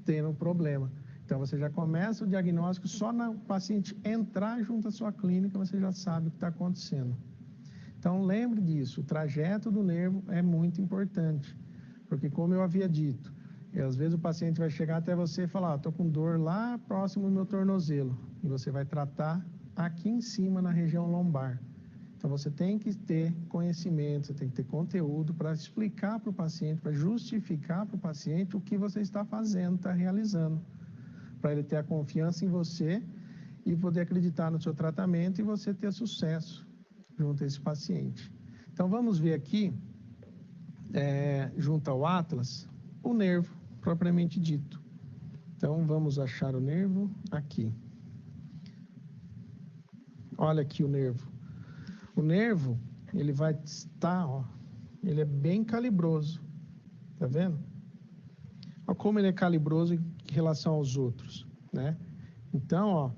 tendo um problema. Então, você já começa o diagnóstico, só no paciente entrar junto à sua clínica, você já sabe o que está acontecendo. Então, lembre disso, o trajeto do nervo é muito importante, porque como eu havia dito, às vezes o paciente vai chegar até você e falar, estou com dor lá próximo do meu tornozelo, e você vai tratar aqui em cima na região lombar. Então, você tem que ter conhecimento, você tem que ter conteúdo para explicar para o paciente, para justificar para o paciente o que você está fazendo, está realizando, para ele ter a confiança em você e poder acreditar no seu tratamento e você ter sucesso junto a esse paciente. Então, vamos ver aqui, junto ao Atlas, o nervo propriamente dito. Então, vamos achar o nervo aqui. Olha aqui o nervo. O nervo, ele vai estar, ele é bem calibroso, tá vendo? Olha como ele é calibroso em relação aos outros, né? Então,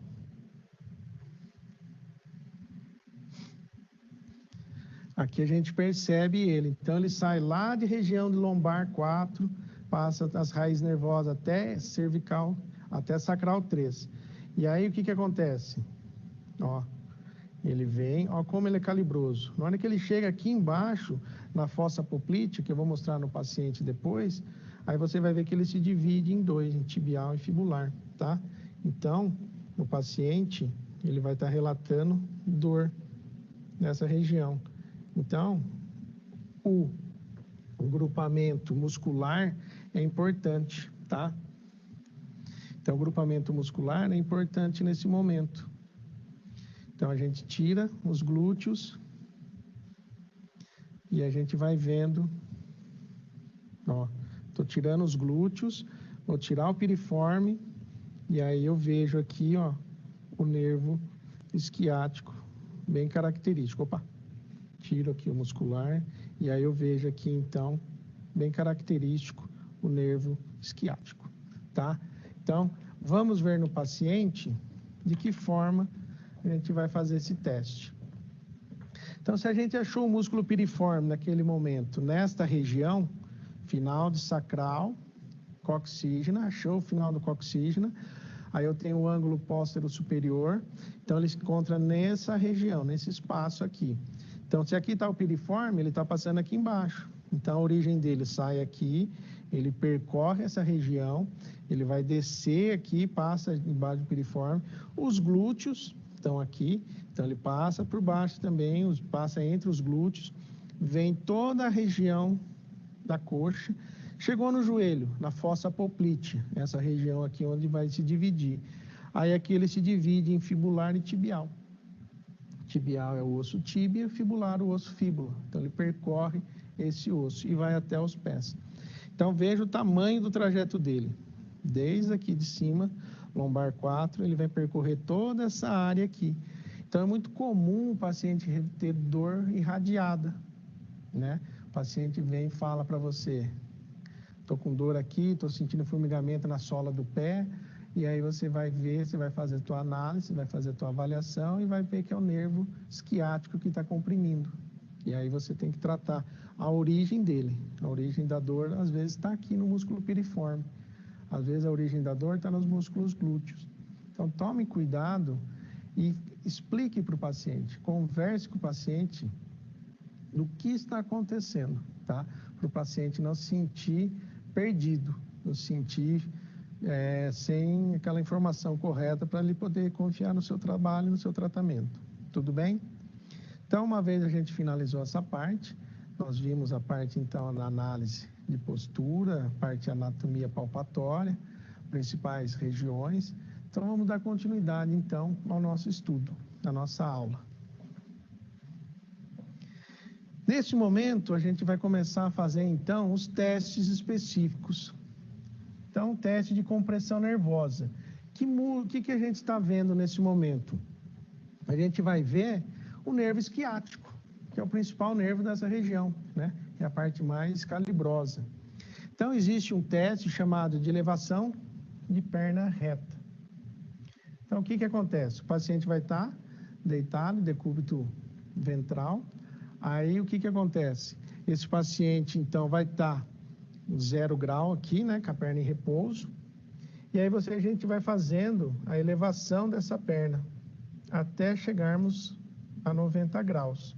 aqui a gente percebe ele. Então, ele sai lá de região de lombar 4, passa as raízes nervosas até cervical, até sacral 3. E aí, o que acontece? Ele vem, como ele é calibroso. Na hora que ele chega aqui embaixo, na fossa poplítea, que eu vou mostrar no paciente depois, aí você vai ver que ele se divide em dois, em tibial e fibular, tá? Então, o paciente, ele vai estar relatando dor nessa região. Então, o grupamento muscular é importante, tá? Então, o grupamento muscular é importante nesse momento. Então, a gente tira os glúteos e a gente vai vendo, estou tirando os glúteos, vou tirar o piriforme e aí eu vejo aqui, o nervo isquiático, bem característico. Tiro aqui o muscular e aí eu vejo aqui, então, bem característico o nervo isquiático, tá? Então, vamos ver no paciente de que forma a gente vai fazer esse teste. Então, se a gente achou o músculo piriforme naquele momento, nesta região, final de sacral, coxígena, achou o final do coxígena, aí eu tenho o ângulo póstero superior, então ele se encontra nessa região, nesse espaço aqui. Então, se aqui está o piriforme, ele está passando aqui embaixo. Então, a origem dele sai aqui, ele percorre essa região, ele vai descer aqui, passa embaixo do piriforme. Os glúteos estão aqui, então ele passa por baixo também, passa entre os glúteos, vem toda a região da coxa, chegou no joelho, na fossa poplítea, essa região aqui onde vai se dividir. Aí aqui ele se divide em fibular e tibial. Tibial é o osso tíbia, fibular o osso fíbula. Então ele percorre esse osso e vai até os pés. Então veja o tamanho do trajeto dele. Desde aqui de cima, lombar 4, ele vai percorrer toda essa área aqui. Então é muito comum o paciente ter dor irradiada, né? O paciente vem e fala para você, estou com dor aqui, estou sentindo formigamento na sola do pé, e aí você vai ver, você vai fazer a tua análise, vai fazer a tua avaliação e vai ver que é o nervo isquiático que está comprimindo. E aí você tem que tratar a origem dele. A origem da dor, às vezes, está aqui no músculo piriforme. Às vezes, a origem da dor está nos músculos glúteos. Então, tome cuidado e explique para o paciente, converse com o paciente do que está acontecendo, tá? Para o paciente não se sentir perdido, não se sentir sem aquela informação correta para ele poder confiar no seu trabalho e no seu tratamento. Tudo bem? Então, uma vez a gente finalizou essa parte, nós vimos a parte, então, da análise de postura, a parte de anatomia palpatória, principais regiões. Então, vamos dar continuidade, então, ao nosso estudo, à nossa aula. Nesse momento, a gente vai começar a fazer, então, os testes específicos. Então, teste de compressão nervosa. O que a gente está vendo nesse momento? A gente vai ver o nervo esquiático, que é o principal nervo dessa região, né? É a parte mais calibrosa. Então, existe um teste chamado de elevação de perna reta. Então, o que acontece? O paciente vai estar deitado, decúbito ventral. Aí, o que acontece? Esse paciente, então, vai estar 0 grau aqui, né, com a perna em repouso. E aí, a gente vai fazendo a elevação dessa perna até chegarmos a 90 graus.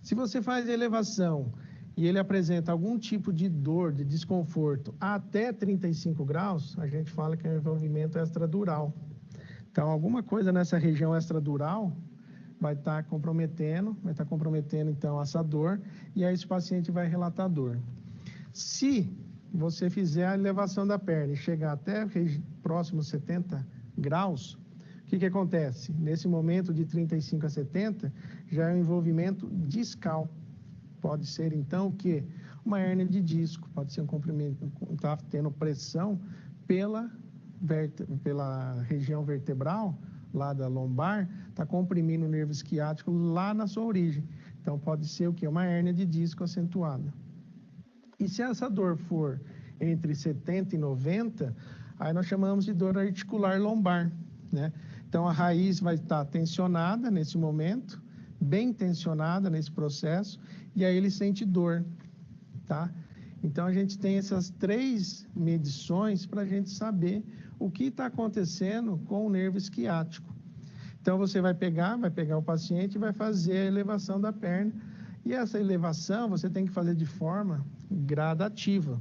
Se você faz a elevação e ele apresenta algum tipo de dor, de desconforto até 35 graus, a gente fala que é um envolvimento extradural. Então, alguma coisa nessa região extradural vai estar comprometendo, então, essa dor, e aí esse paciente vai relatar dor. Se você fizer a elevação da perna e chegar até próximo 70 graus, o que acontece? Nesse momento de 35 a 70, já é um envolvimento discal. Pode ser, então, o quê? Uma hérnia de disco, pode ser um comprimento, está tendo pressão pela região vertebral, lá da lombar, está comprimindo o nervo esquiático lá na sua origem. Então, pode ser o quê? Uma hérnia de disco acentuada. E se essa dor for entre 70 e 90, aí nós chamamos de dor articular lombar, né? Então, a raiz vai estar tensionada nesse momento, bem tensionada nesse processo, e aí ele sente dor, tá? Então, a gente tem essas 3 medições para a gente saber o que está acontecendo com o nervo esquiático. Então, você vai pegar o paciente e vai fazer a elevação da perna. E essa elevação você tem que fazer de forma gradativa.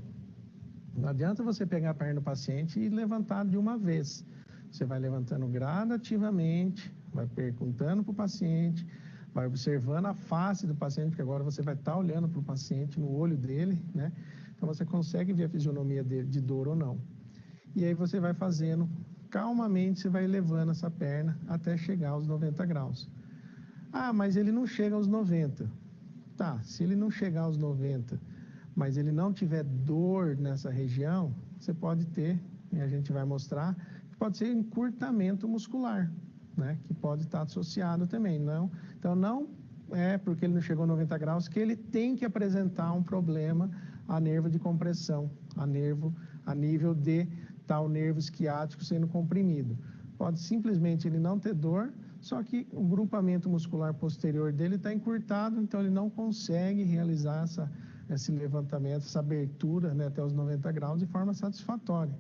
Não adianta você pegar a perna do paciente e levantar de uma vez. Você vai levantando gradativamente, vai perguntando para o paciente, vai observando a face do paciente, porque agora você vai estar olhando para o paciente no olho dele, né? Então, você consegue ver a fisionomia dele de dor ou não. E aí você vai fazendo, calmamente, você vai elevando essa perna até chegar aos 90 graus. Ah, mas ele não chega aos 90. Tá, se ele não chegar aos 90, mas ele não tiver dor nessa região, você pode ter, e a gente vai mostrar, que pode ser encurtamento muscular, né? Que pode estar associado também. Não, então, não é porque ele não chegou a 90 graus que ele tem que apresentar um problema a nervo de compressão, a nível de tal nervo esquiático sendo comprimido. Pode simplesmente ele não ter dor, só que o grupamento muscular posterior dele está encurtado, então ele não consegue realizar esse levantamento, essa abertura, né, até os 90 graus de forma satisfatória.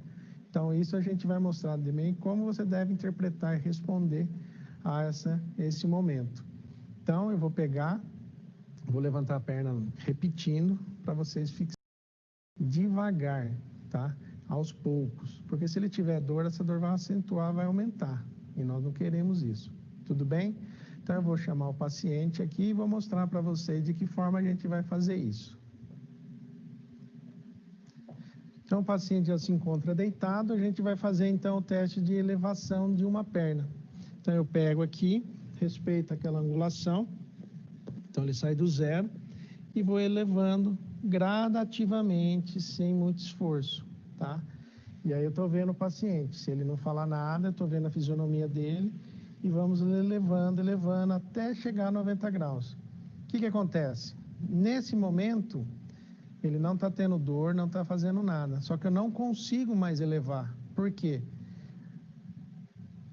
Então, isso a gente vai mostrar também como você deve interpretar e responder a esse momento. Então, eu vou levantar a perna repetindo para vocês fixarem devagar, tá? Aos poucos, porque se ele tiver dor, essa dor vai acentuar, vai aumentar, e nós não queremos isso. Tudo bem? Então, eu vou chamar o paciente aqui e vou mostrar para vocês de que forma a gente vai fazer isso. Então, o paciente já se encontra deitado, a gente vai fazer, então, o teste de elevação de uma perna. Então, eu pego aqui, respeito aquela angulação, então ele sai do 0, e vou elevando gradativamente, sem muito esforço, tá? E aí eu estou vendo o paciente, se ele não falar nada, eu estou vendo a fisionomia dele, e vamos elevando até chegar a 90 graus. O que acontece? Nesse momento, ele não está tendo dor, não está fazendo nada, só que eu não consigo mais elevar. Por quê?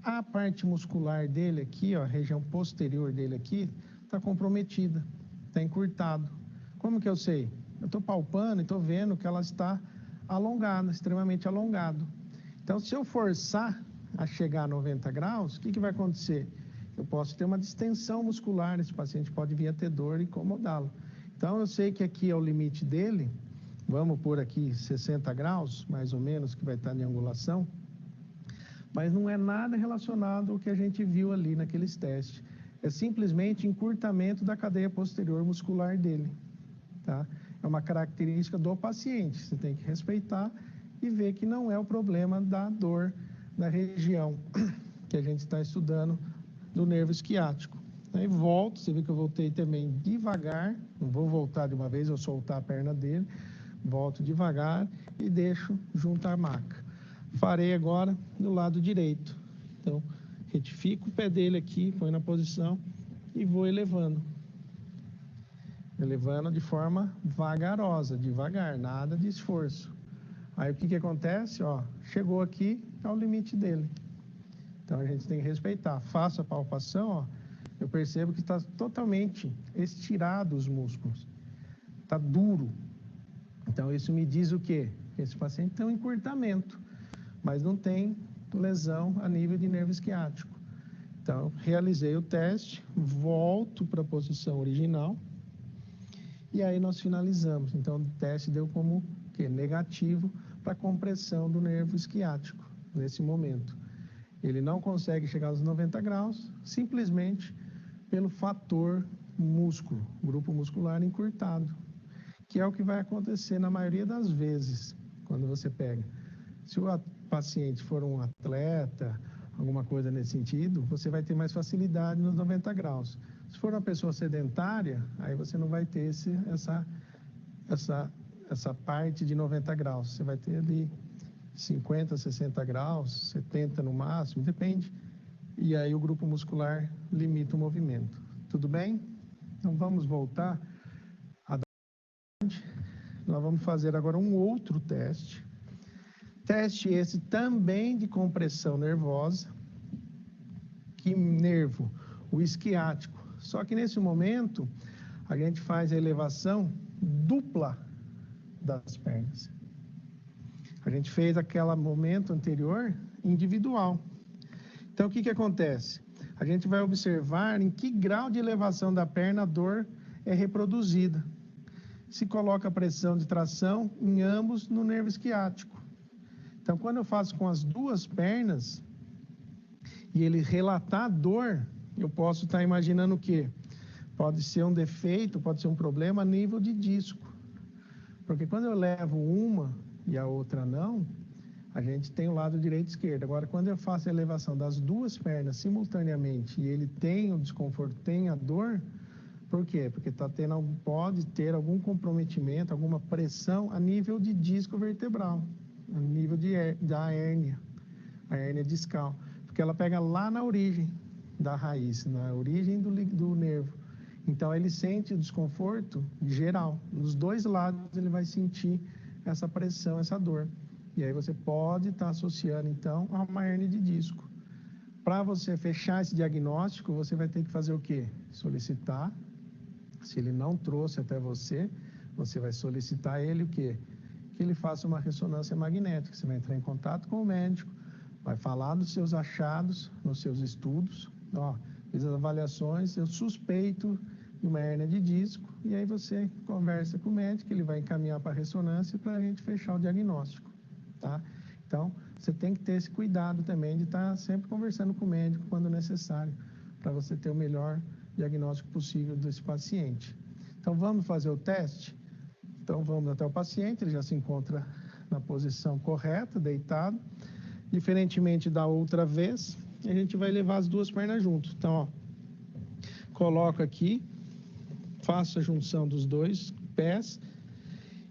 A parte muscular dele aqui, ó, a região posterior dele aqui, está comprometida, está encurtado. Como que eu sei? Eu estou palpando e estou vendo que ela está alongada, extremamente alongado. Então, se eu forçar a chegar a 90 graus, o que vai acontecer? Eu posso ter uma distensão muscular, esse paciente pode vir a ter dor e incomodá-lo. Então, eu sei que aqui é o limite dele, vamos pôr aqui 60 graus, mais ou menos, que vai estar em angulação, mas não é nada relacionado ao que a gente viu ali naqueles testes. É simplesmente encurtamento da cadeia posterior muscular dele, tá? É uma característica do paciente, você tem que respeitar e ver que não é o problema da dor da região que a gente está estudando do nervo esquiático. Aí volto, você vê que eu voltei também devagar, não vou voltar de uma vez, eu soltar a perna dele, volto devagar e deixo junto à maca. Farei agora do lado direito. Então, retifico o pé dele aqui, põe na posição e vou elevando. Elevando de forma vagarosa, devagar, nada de esforço. Aí o que acontece? Ó, chegou aqui, é o limite dele. Então a gente tem que respeitar. Faço a palpação, ó, eu percebo que está totalmente estirado os músculos. Está duro. Então isso me diz o quê? Esse paciente tem um encurtamento, mas não tem lesão a nível de nervo esquiático. Então, realizei o teste, volto para a posição original e aí nós finalizamos. Então, o teste deu como que negativo para compressão do nervo esquiático nesse momento. Ele não consegue chegar aos 90 graus simplesmente pelo fator músculo, grupo muscular encurtado, que é o que vai acontecer na maioria das vezes quando você pega. Se o paciente for um atleta, alguma coisa nesse sentido, você vai ter mais facilidade nos 90 graus. Se for uma pessoa sedentária, aí você não vai ter essa parte de 90 graus. Você vai ter ali 50, 60 graus, 70 no máximo, depende. E aí o grupo muscular limita o movimento. Tudo bem? Então vamos voltar. Nós vamos fazer agora um outro teste. Teste esse também de compressão nervosa. Que nervo? O isquiático. Só que nesse momento, a gente faz a elevação dupla das pernas. A gente fez aquele momento anterior individual. Então, o que acontece? A gente vai observar em que grau de elevação da perna a dor é reproduzida. Se coloca a pressão de tração em ambos no nervo isquiático. Então, quando eu faço com as duas pernas e ele relatar a dor, eu posso estar imaginando o quê? Pode ser um defeito, pode ser um problema a nível de disco. Porque quando eu levo uma e a outra não, a gente tem o lado direito e esquerdo. Agora, quando eu faço a elevação das duas pernas simultaneamente e ele tem o desconforto, tem a dor, por quê? Porque pode ter algum comprometimento, alguma pressão a nível de disco vertebral, a nível da hérnia, a hérnia discal. Porque ela pega lá na origem da raiz, na origem do nervo. Então, ele sente o desconforto geral. Nos dois lados, ele vai sentir essa pressão, essa dor. E aí você pode estar associando, então, a uma hérnia de disco. Para você fechar esse diagnóstico, você vai ter que fazer o quê? Solicitar. Se ele não trouxe até você, você vai solicitar ele o quê? Que ele faça uma ressonância magnética. Você vai entrar em contato com o médico, vai falar dos seus achados, nos seus estudos. Ó, fiz as avaliações, eu suspeito de uma hérnia de disco, e aí você conversa com o médico, ele vai encaminhar para a ressonância para a gente fechar o diagnóstico, tá? Então, você tem que ter esse cuidado também de estar sempre conversando com o médico quando necessário, para você ter o melhor diagnóstico possível desse paciente. Então, vamos fazer o teste? Então, vamos até o paciente, ele já se encontra na posição correta, deitado. Diferentemente da outra vez, a gente vai levar as duas pernas juntas. Então, ó, coloco aqui, faço a junção dos dois pés,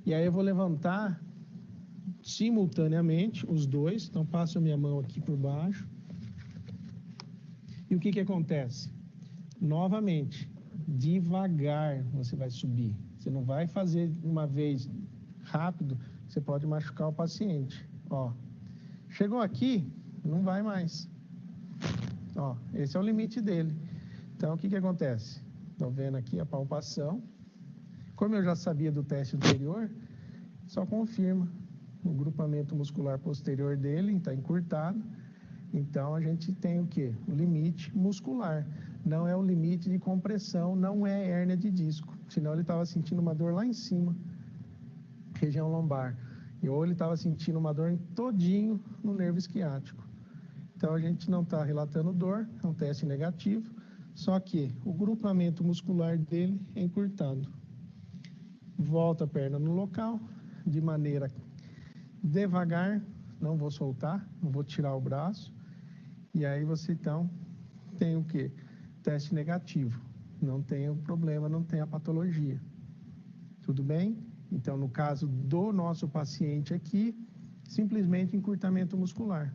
e aí eu vou levantar simultaneamente os dois. Então, passo a minha mão aqui por baixo. E o que acontece? Novamente, devagar você vai subir. Você não vai fazer uma vez rápido, você pode machucar o paciente. Ó, chegou aqui, não vai mais. Ó, esse é o limite dele. Então, o que acontece? Estou vendo aqui a palpação. Como eu já sabia do teste anterior, só confirma. O grupamento muscular posterior dele está encurtado. Então, a gente tem o quê? O limite muscular. Não é o limite de compressão, não é hérnia de disco. Senão, ele estava sentindo uma dor lá em cima, região lombar. Ou ele estava sentindo uma dor todinho no nervo isquiático. Então, a gente não está relatando dor, é um teste negativo, só que o grupamento muscular dele é encurtado. Volta a perna no local, de maneira devagar, não vou soltar, não vou tirar o braço. E aí você, então, tem o quê? teste negativo. Não tem o problema, não tem a patologia. Tudo bem? Então, no caso do nosso paciente aqui, simplesmente encurtamento muscular.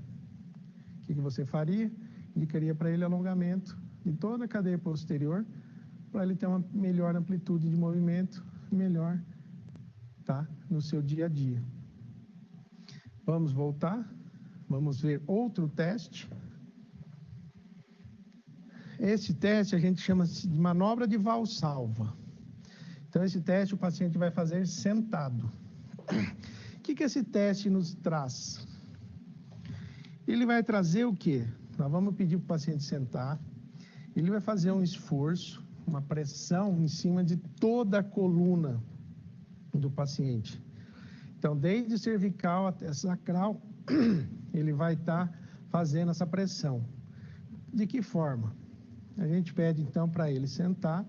O que você faria? Indicaria para ele alongamento de toda a cadeia posterior, para ele ter uma melhor amplitude de movimento, melhor, tá? No seu dia a dia. Vamos voltar, vamos ver outro teste. Esse teste a gente chama de manobra de Valsalva. Então, esse teste o paciente vai fazer sentado. O que esse teste nos traz? Ele vai trazer o quê? Nós vamos pedir para o paciente sentar. Ele vai fazer um esforço, uma pressão em cima de toda a coluna do paciente. Então, desde cervical até sacral, ele vai estar fazendo essa pressão. De que forma? A gente pede, então, para ele sentar.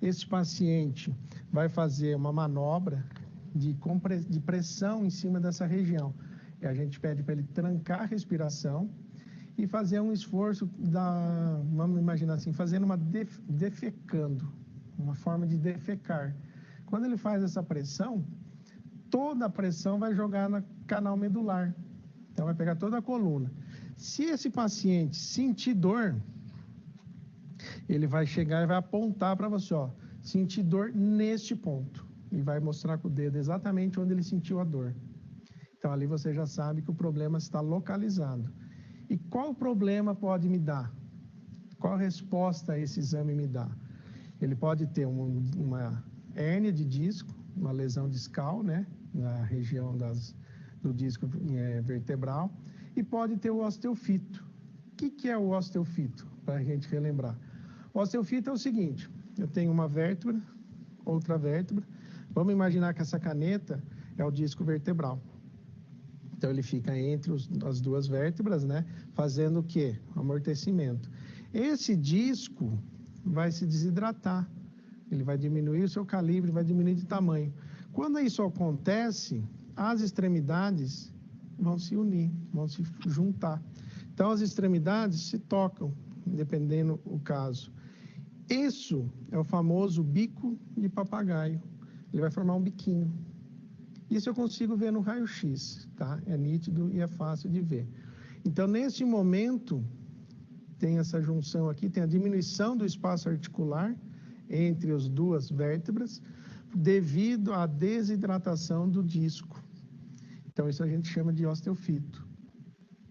Esse paciente vai fazer uma manobra de pressão em cima dessa região. E a gente pede para ele trancar a respiração e fazer um esforço, vamos imaginar assim, fazendo uma defecando, uma forma de defecar. Quando ele faz essa pressão, toda a pressão vai jogar no canal medular. Então, vai pegar toda a coluna. Se esse paciente sentir dor, ele vai chegar e vai apontar para você, ó, sentir dor neste ponto. E vai mostrar com o dedo exatamente onde ele sentiu a dor. Então, ali você já sabe que o problema está localizado. E qual problema pode me dar? Qual resposta esse exame me dá? Ele pode ter uma hérnia de disco, uma lesão discal, né, na região do disco vertebral, e pode ter o osteofito. O que é o osteofito? Para a gente relembrar. O osteofito é o seguinte: eu tenho uma vértebra, outra vértebra. Vamos imaginar que essa caneta é o disco vertebral. Então, ele fica entre as duas vértebras, né? Fazendo o quê? Amortecimento. Esse disco vai se desidratar. Ele vai diminuir o seu calibre, vai diminuir de tamanho. Quando isso acontece, as extremidades vão se unir, vão se juntar. Então, as extremidades se tocam, dependendo do caso. Isso é o famoso bico de papagaio. Ele vai formar um biquinho. Isso eu consigo ver no raio-x, tá? É nítido e é fácil de ver. Então, nesse momento, tem essa junção aqui, tem a diminuição do espaço articular entre as duas vértebras, devido à desidratação do disco. Então, isso a gente chama de osteofito.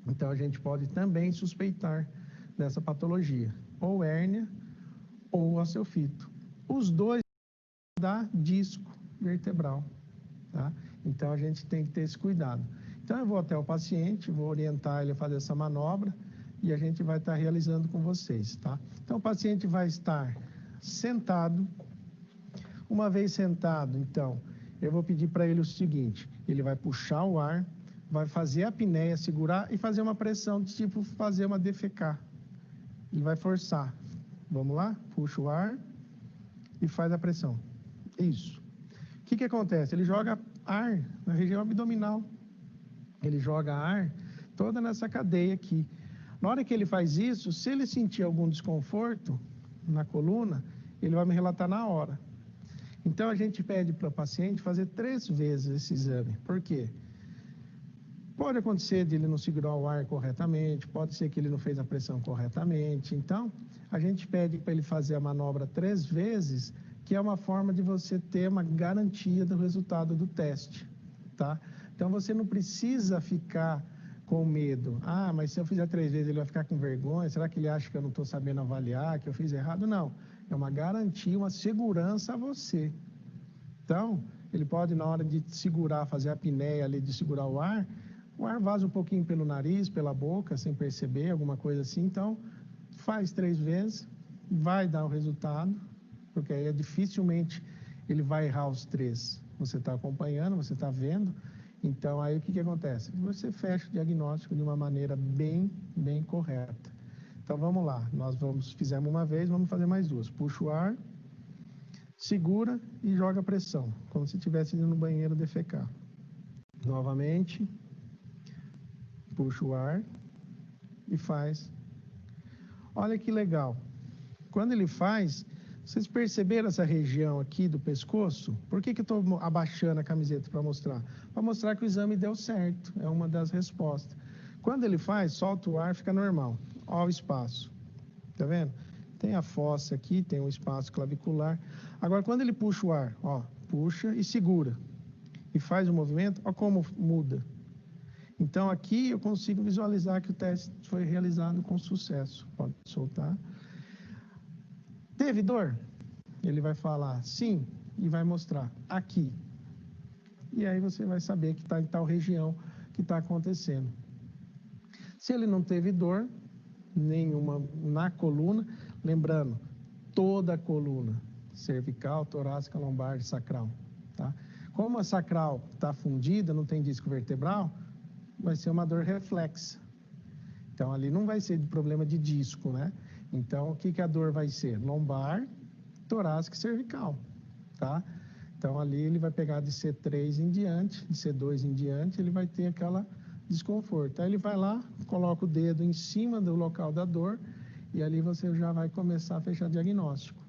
Então, a gente pode também suspeitar dessa patologia, ou hérnia ou osteofito. Os dois dá disco vertebral, tá? Então, a gente tem que ter esse cuidado. Então, eu vou até o paciente, vou orientar ele a fazer essa manobra e a gente vai estar realizando com vocês, tá? Então, o paciente vai estar sentado. Uma vez sentado, então, eu vou pedir para ele o seguinte: ele vai puxar o ar, vai fazer a apneia, segurar e fazer uma pressão de tipo fazer uma defecar. Ele vai forçar. Vamos lá? Puxa o ar e faz a pressão. Isso. O que acontece? Ele joga ar na região abdominal. Ele joga ar toda nessa cadeia aqui. Na hora que ele faz isso, se ele sentir algum desconforto na coluna, ele vai me relatar na hora. Então, a gente pede para o paciente fazer 3 vezes esse exame. Por quê? Pode acontecer de ele não segurar o ar corretamente, pode ser que ele não fez a pressão corretamente. Então, a gente pede para ele fazer a manobra 3 vezes, que é uma forma de você ter uma garantia do resultado do teste, tá? Então, você não precisa ficar com medo. Ah, mas se eu fizer 3 vezes, ele vai ficar com vergonha? Será que ele acha que eu não estou sabendo avaliar, que eu fiz errado? Não. É uma garantia, uma segurança a você. Então, ele pode, na hora de segurar, fazer a apneia ali, de segurar o ar vaza um pouquinho pelo nariz, pela boca, sem perceber, alguma coisa assim. Então, faz 3 vezes, vai dar o resultado, porque aí dificilmente ele vai errar os 3. Você está acompanhando, você está vendo. Então, aí o que acontece? Você fecha o diagnóstico de uma maneira bem correta. Então, vamos lá. Fizemos uma vez, vamos fazer mais 2. Puxa o ar, segura e joga pressão, como se estivesse indo no banheiro defecar. Novamente, puxa o ar e faz. Olha que legal. Quando ele faz, vocês perceberam essa região aqui do pescoço? Por que eu estou abaixando a camiseta para mostrar? Para mostrar que o exame deu certo, é uma das respostas. Quando ele faz, solta o ar, fica normal. Olha o espaço, tá vendo? Tem a fossa aqui, tem um espaço clavicular. Agora, quando ele puxa o ar, ó, puxa e segura. E faz o movimento, ó como muda. Então, aqui eu consigo visualizar que o teste foi realizado com sucesso. Pode soltar. Teve dor? Ele vai falar sim e vai mostrar aqui. E aí você vai saber que está em tal região que está acontecendo. Se ele não teve dor nenhuma na coluna, lembrando, toda a coluna, cervical, torácica, lombar, sacral, tá? Como a sacral está fundida, não tem disco vertebral, vai ser uma dor reflexa. Então, ali não vai ser de problema de disco, né? Então, o que a dor vai ser? Lombar, torácica e cervical, tá? Então, ali ele vai pegar de C3 em diante, de C2 em diante, ele vai ter aquela desconforto. Aí ele vai lá, coloca o dedo em cima do local da dor e ali você já vai começar a fechar diagnóstico.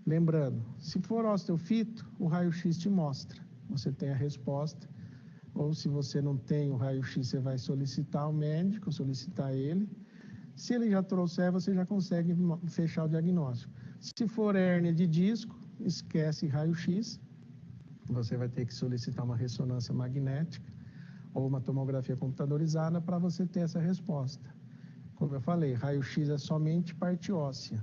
Lembrando, se for osteofito, o raio-x te mostra. Você tem a resposta. Ou se você não tem o raio-x, você vai solicitar o médico, solicitar ele. Se ele já trouxer, você já consegue fechar o diagnóstico. Se for hérnia de disco, esquece raio-x. Você vai ter que solicitar uma ressonância magnética ou uma tomografia computadorizada para você ter essa resposta. Como eu falei, raio-x é somente parte óssea.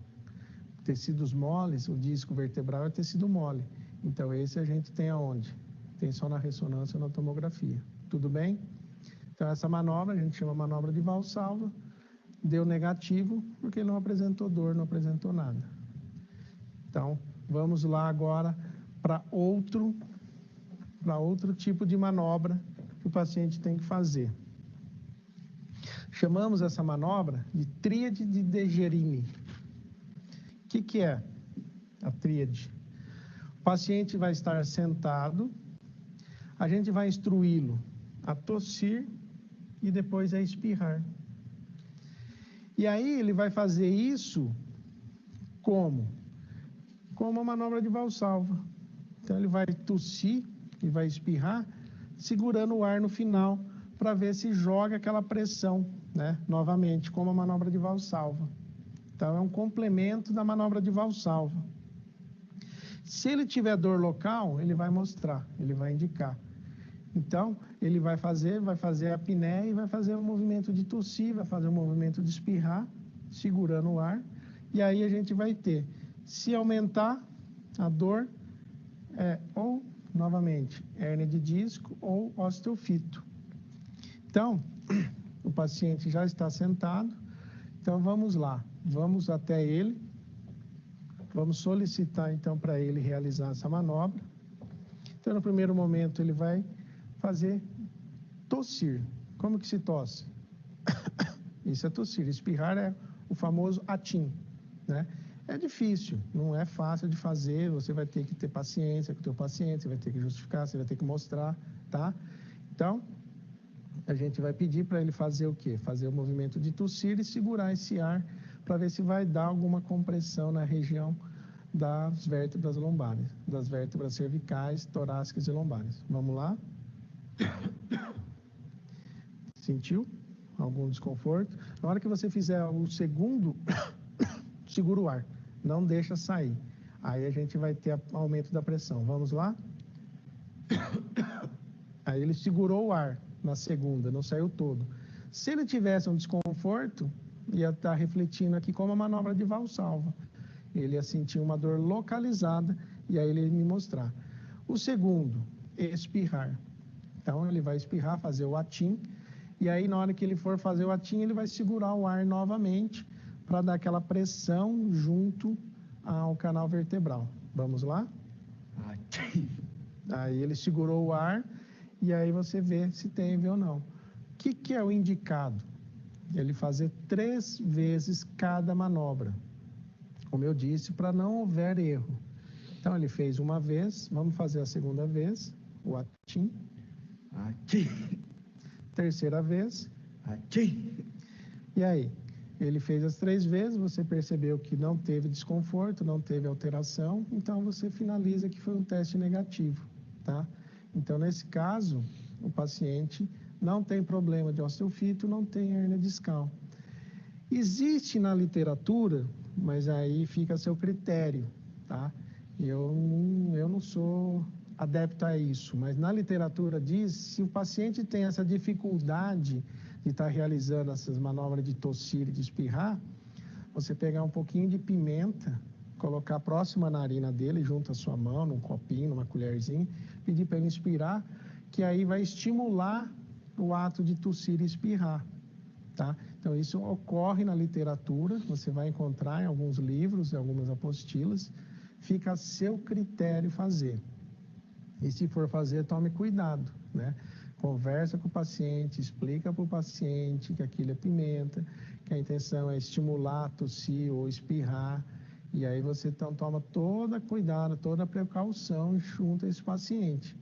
Tecidos moles, o disco vertebral é tecido mole. Então, esse a gente tem aonde? Tem só na ressonância ou na tomografia. Tudo bem? Então, essa manobra, a gente chama manobra de Valsalva, deu negativo, porque ele não apresentou dor, não apresentou nada. Então, vamos lá agora para outro tipo de manobra que o paciente tem que fazer. Chamamos essa manobra de tríade de Dejerini. O que é a tríade? O paciente vai estar sentado, a gente vai instruí-lo a tossir e depois a espirrar. E aí ele vai fazer isso como? Como a manobra de Valsalva. Então ele vai tossir e vai espirrar, segurando o ar no final, para ver se joga aquela pressão, né? Novamente, como a manobra de Valsalva. Então é um complemento da manobra de Valsalva. Se ele tiver dor local, ele vai mostrar, ele vai indicar. Então, ele vai fazer a apneia e vai fazer o movimento de tossir, vai fazer o movimento de espirrar, segurando o ar. E aí a gente vai ter, se aumentar a dor, ou, novamente, hérnia de disco ou osteofito. Então, o paciente já está sentado. Então, vamos lá. Vamos até ele. Vamos solicitar, então, para ele realizar essa manobra. Então, no primeiro momento, ele vai fazer tossir. Como que se tosse? Isso é tossir. Espirrar é o famoso atim, né? É difícil, não é fácil de fazer, você vai ter que ter paciência com o teu paciente, você vai ter que justificar, você vai ter que mostrar, tá? Então, a gente vai pedir para ele fazer o quê? Fazer o movimento de tossir e segurar esse ar para ver se vai dar alguma compressão na região das vértebras lombares, das vértebras cervicais, torácicas e lombares. Vamos lá? Sentiu algum desconforto? Na hora que você fizer o segundo, segura o ar, não deixa sair. Aí a gente vai ter aumento da pressão. Vamos lá? Aí ele segurou o ar na segunda, não saiu todo. Se ele tivesse um desconforto, ia estar refletindo aqui como a manobra de Valsalva. Ele ia sentir uma dor localizada e aí ele ia me mostrar. O segundo, espirrar. Então ele vai espirrar, fazer o atim, e aí na hora que ele for fazer o atim, ele vai segurar o ar novamente para dar aquela pressão junto ao canal vertebral. Vamos lá? Aí ele segurou o ar e aí você vê se teve ou não. O que é o indicado? Ele fazer 3 vezes cada manobra. Como eu disse, para não houver erro. Então ele fez uma vez, vamos fazer a segunda vez, o atim. Terceira vez. E aí? Ele fez as 3 vezes, você percebeu que não teve desconforto, não teve alteração, então você finaliza que foi um teste negativo, tá? Então, nesse caso, o paciente não tem problema de osteofito, não tem hérnia discal. Existe na literatura, mas aí fica a seu critério, tá? Eu não sou adepto a isso, mas na literatura diz, se o paciente tem essa dificuldade de estar realizando essas manobras de tossir e de espirrar, você pegar um pouquinho de pimenta, colocar próximo à narina dele, junto à sua mão, num copinho, numa colherzinha, pedir para ele inspirar, que aí vai estimular o ato de tossir e espirrar, tá? Então, isso ocorre na literatura, você vai encontrar em alguns livros, em algumas apostilas, fica a seu critério fazer. E se for fazer, tome cuidado, né? Conversa com o paciente, explica para o paciente que aquilo é pimenta, que a intenção é estimular, tossir ou espirrar, e aí você então toma todo cuidado, toda precaução junto a esse paciente,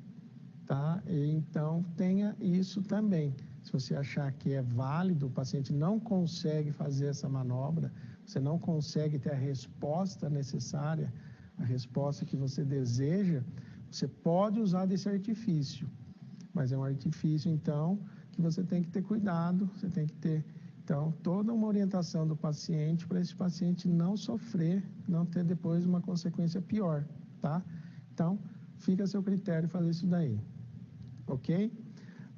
tá? E então tenha isso também. Se você achar que é válido, o paciente não consegue fazer essa manobra, você não consegue ter a resposta necessária, a resposta que você deseja, você pode usar desse artifício, mas é um artifício, então, que você tem que ter cuidado, você tem que ter, então, toda uma orientação do paciente para esse paciente não sofrer, não ter depois uma consequência pior, tá? Então, fica a seu critério fazer isso daí, ok?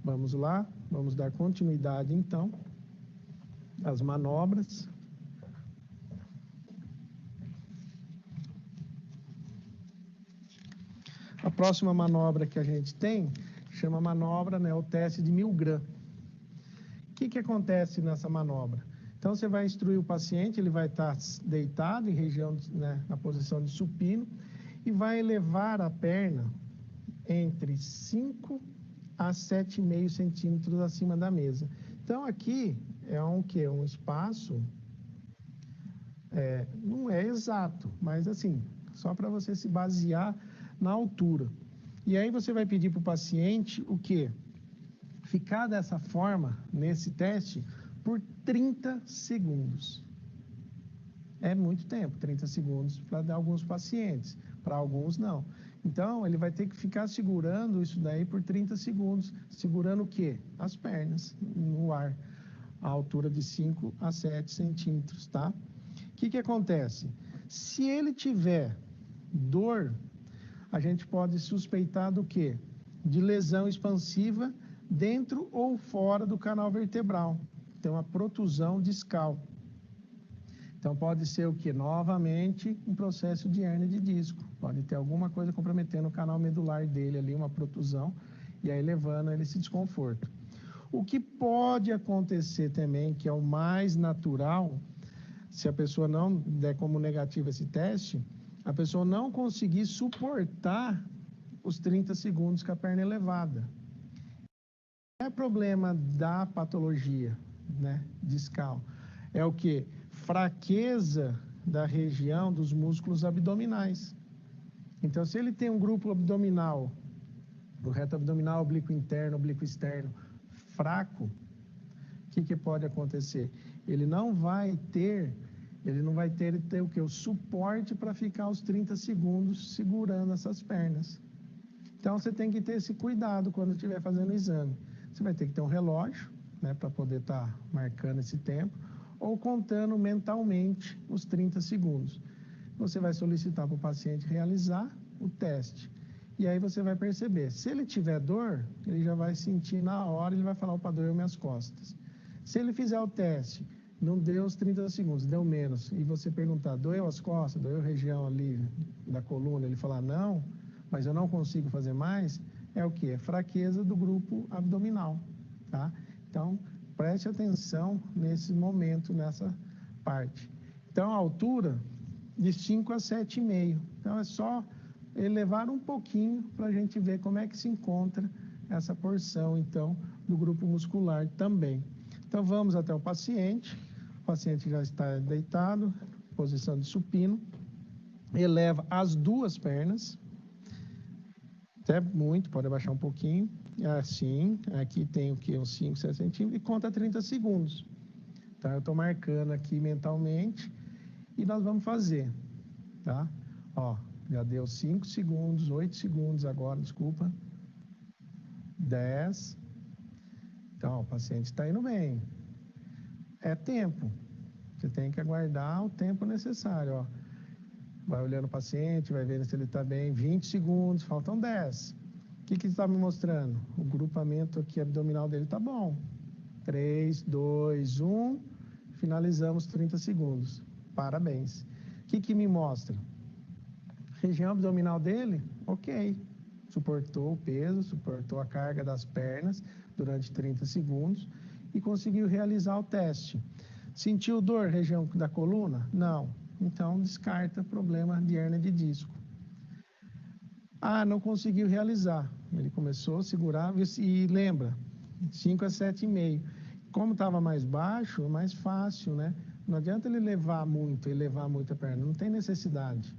Vamos lá, vamos dar continuidade, então, às manobras. A próxima manobra que a gente tem, chama manobra, né, o teste de Milgram. O que acontece nessa manobra? Então, você vai instruir o paciente, ele vai estar deitado em região, né, na posição de supino, e vai elevar a perna entre 5 a 7,5 centímetros acima da mesa. Então, aqui é um espaço, não é exato, mas assim, só para você se basear na altura. E aí você vai pedir para o paciente o quê? Ficar dessa forma, nesse teste, por 30 segundos. É muito tempo, 30 segundos para alguns pacientes, para alguns não. Então, ele vai ter que ficar segurando isso daí por 30 segundos. Segurando o quê? As pernas no ar, a altura de 5 a 7 centímetros, tá? O que acontece? Se ele tiver dor, a gente pode suspeitar do quê? De lesão expansiva dentro ou fora do canal vertebral. Então, a protusão discal. Então, pode ser o que? Novamente, um processo de hérnia de disco. Pode ter alguma coisa comprometendo o canal medular dele ali, uma protusão, e aí levando ele esse desconforto. O que pode acontecer também, que é o mais natural, se a pessoa não der como negativo esse teste, a pessoa não conseguir suportar os 30 segundos com a perna elevada. Não é problema da patologia, né, discal. É o que? Fraqueza da região dos músculos abdominais. Então, se ele tem um grupo abdominal, o reto abdominal, oblíquo interno, oblíquo externo, fraco, o que pode acontecer? Ele não vai ter o que? O suporte para ficar os 30 segundos segurando essas pernas. Então, você tem que ter esse cuidado quando estiver fazendo o exame. Você vai ter que ter um relógio, né, para poder estar marcando esse tempo, ou contando mentalmente os 30 segundos. Você vai solicitar para o paciente realizar o teste. E aí você vai perceber, se ele tiver dor, ele já vai sentir na hora, ele vai falar, opa, doeu minhas costas. Se ele fizer o teste, não deu os 30 segundos, deu menos, e você perguntar, doeu as costas, doeu a região ali da coluna, ele falar, não, mas eu não consigo fazer mais, é o que? É fraqueza do grupo abdominal, tá? Então, preste atenção nesse momento, nessa parte. Então, a altura de 5 a 7,5. Então, é só elevar um pouquinho para a gente ver como é que se encontra essa porção, então, do grupo muscular também. Então, vamos até o paciente já está deitado, posição de supino, eleva as duas pernas, até muito, pode abaixar um pouquinho, assim, aqui tem o que? Uns 5, 7 centímetros, e conta 30 segundos. Então, eu estou marcando aqui mentalmente e nós vamos fazer, tá? Ó, já deu 5 segundos, 8 segundos agora, desculpa. 10. Então, ó, o paciente está indo bem. É tempo. Você tem que aguardar o tempo necessário, ó. Vai olhando o paciente, vai vendo se ele está bem. 20 segundos, faltam 10. O que está me mostrando? O grupamento aqui abdominal dele está bom. 3, 2, 1. Finalizamos 30 segundos. Parabéns. O que me mostra? Região abdominal dele, ok. Suportou o peso, suportou a carga das pernas durante 30 segundos e conseguiu realizar o teste. Sentiu dor região da coluna? Não. Então, descarta problema de hérnia de disco. Ah, não conseguiu realizar. Ele começou a segurar e lembra, 5 a 7,5. Como estava mais baixo, mais fácil, né? Não adianta ele elevar muito a perna, não tem necessidade,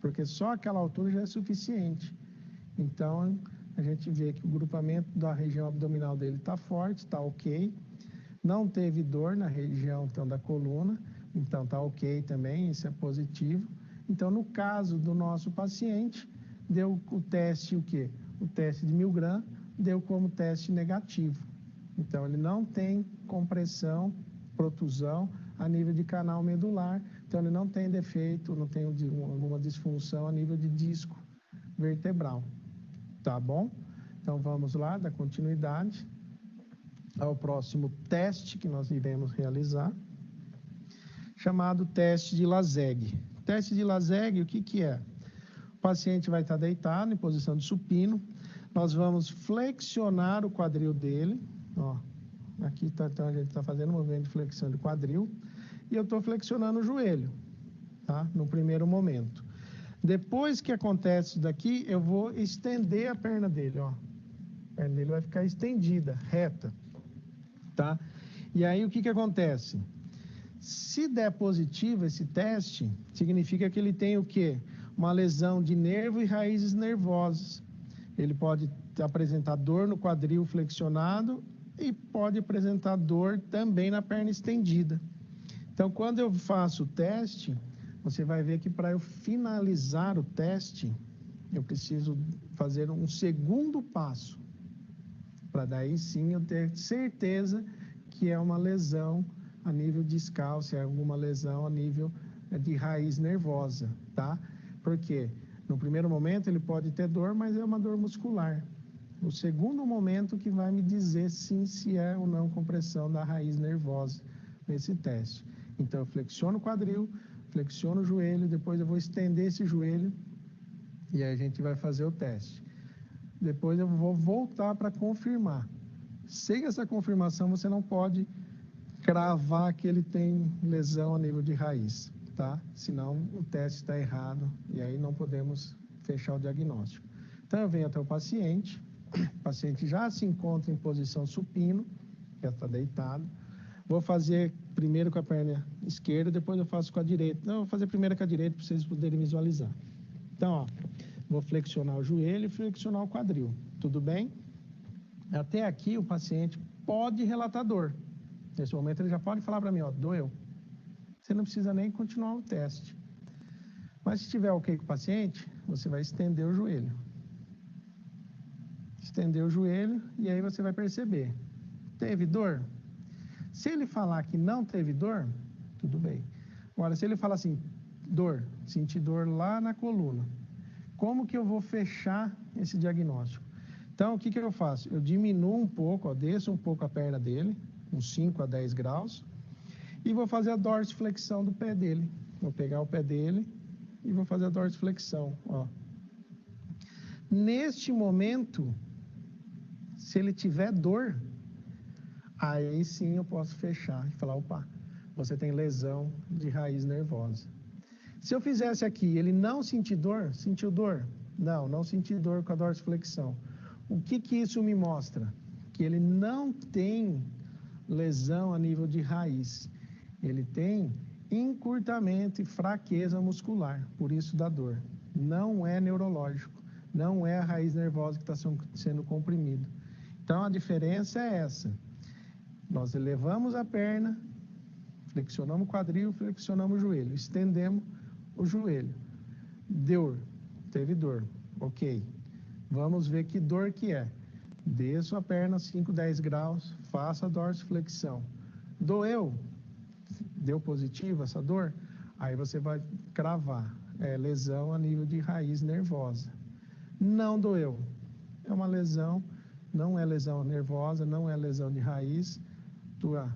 porque só aquela altura já é suficiente. Então, a gente vê que o grupamento da região abdominal dele está forte, está ok. Não teve dor na região então, da coluna, então está ok também, isso é positivo. Então, no caso do nosso paciente, deu o teste o quê? O teste de Milgram deu como teste negativo. Então, ele não tem compressão, protusão a nível de canal medular, então ele não tem defeito, não tem alguma disfunção a nível de disco vertebral. Tá bom? Então, vamos lá, dar continuidade ao próximo teste que nós iremos realizar, chamado teste de Laseg. Teste de Laseg, o que é? O paciente vai estar deitado em posição de supino, nós vamos flexionar o quadril dele, ó, aqui então a gente está fazendo um movimento de flexão de quadril, e eu estou flexionando o joelho, tá? No primeiro momento. Depois que acontece isso daqui, eu vou estender a perna dele, ó. A perna dele vai ficar estendida, reta, tá? E aí o que acontece? Se der positivo esse teste, significa que ele tem o quê? Uma lesão de nervo e raízes nervosas. Ele pode apresentar dor no quadril flexionado e pode apresentar dor também na perna estendida. Então, quando eu faço o teste, você vai ver que para eu finalizar o teste, eu preciso fazer um segundo passo, para daí sim eu ter certeza que é uma lesão a nível discal, se é alguma lesão a nível de raiz nervosa, tá? Porque no primeiro momento ele pode ter dor, mas é uma dor muscular. No segundo momento que vai me dizer sim se é ou não compressão da raiz nervosa nesse teste. Então eu flexiono o quadril, flexiono o joelho, depois eu vou estender esse joelho e aí a gente vai fazer o teste. Depois eu vou voltar para confirmar. Sem essa confirmação você não pode cravar que ele tem lesão a nível de raiz, tá? Senão o teste está errado e aí não podemos fechar o diagnóstico. Então eu venho até o paciente já se encontra em posição supino, já está deitado. Vou fazer primeiro com a perna esquerda, depois eu faço com a direita. Não, eu vou fazer primeiro com a direita para vocês poderem visualizar. Então, ó, vou flexionar o joelho e flexionar o quadril. Tudo bem? Até aqui o paciente pode relatar dor. Nesse momento ele já pode falar para mim, ó, doeu. Você não precisa nem continuar o teste. Mas se estiver ok com o paciente, você vai estender o joelho. Estender o joelho e aí você vai perceber. Teve dor? Se ele falar que não teve dor, tudo bem. Agora, se ele falar assim, dor, senti dor lá na coluna, como que eu vou fechar esse diagnóstico? Então, o que eu faço? Eu diminuo um pouco, ó, desço um pouco a perna dele, uns 5 a 10 graus, e vou fazer a dorsiflexão do pé dele. Vou pegar o pé dele e vou fazer a dorsiflexão, ó. Neste momento, se ele tiver dor, aí sim eu posso fechar e falar, opa, você tem lesão de raiz nervosa. Se eu fizesse aqui, ele não sentiu dor? Sentiu dor? Não senti dor com a dorsiflexão. O que isso me mostra? Que ele não tem lesão a nível de raiz. Ele tem encurtamento e fraqueza muscular, por isso dá dor. Não é neurológico, não é a raiz nervosa que está sendo comprimida. Então, a diferença é essa. Nós elevamos a perna, Flexionamos o quadril, flexionamos o joelho, estendemos o joelho. Deu, teve dor, ok. Vamos ver que dor que é. Desço a perna 5, 10 graus, faço a dorsiflexão. Doeu? Deu positivo essa dor? Aí você vai cravar, lesão a nível de raiz nervosa. Não doeu. É uma lesão, não é lesão nervosa, não é lesão de raiz, tua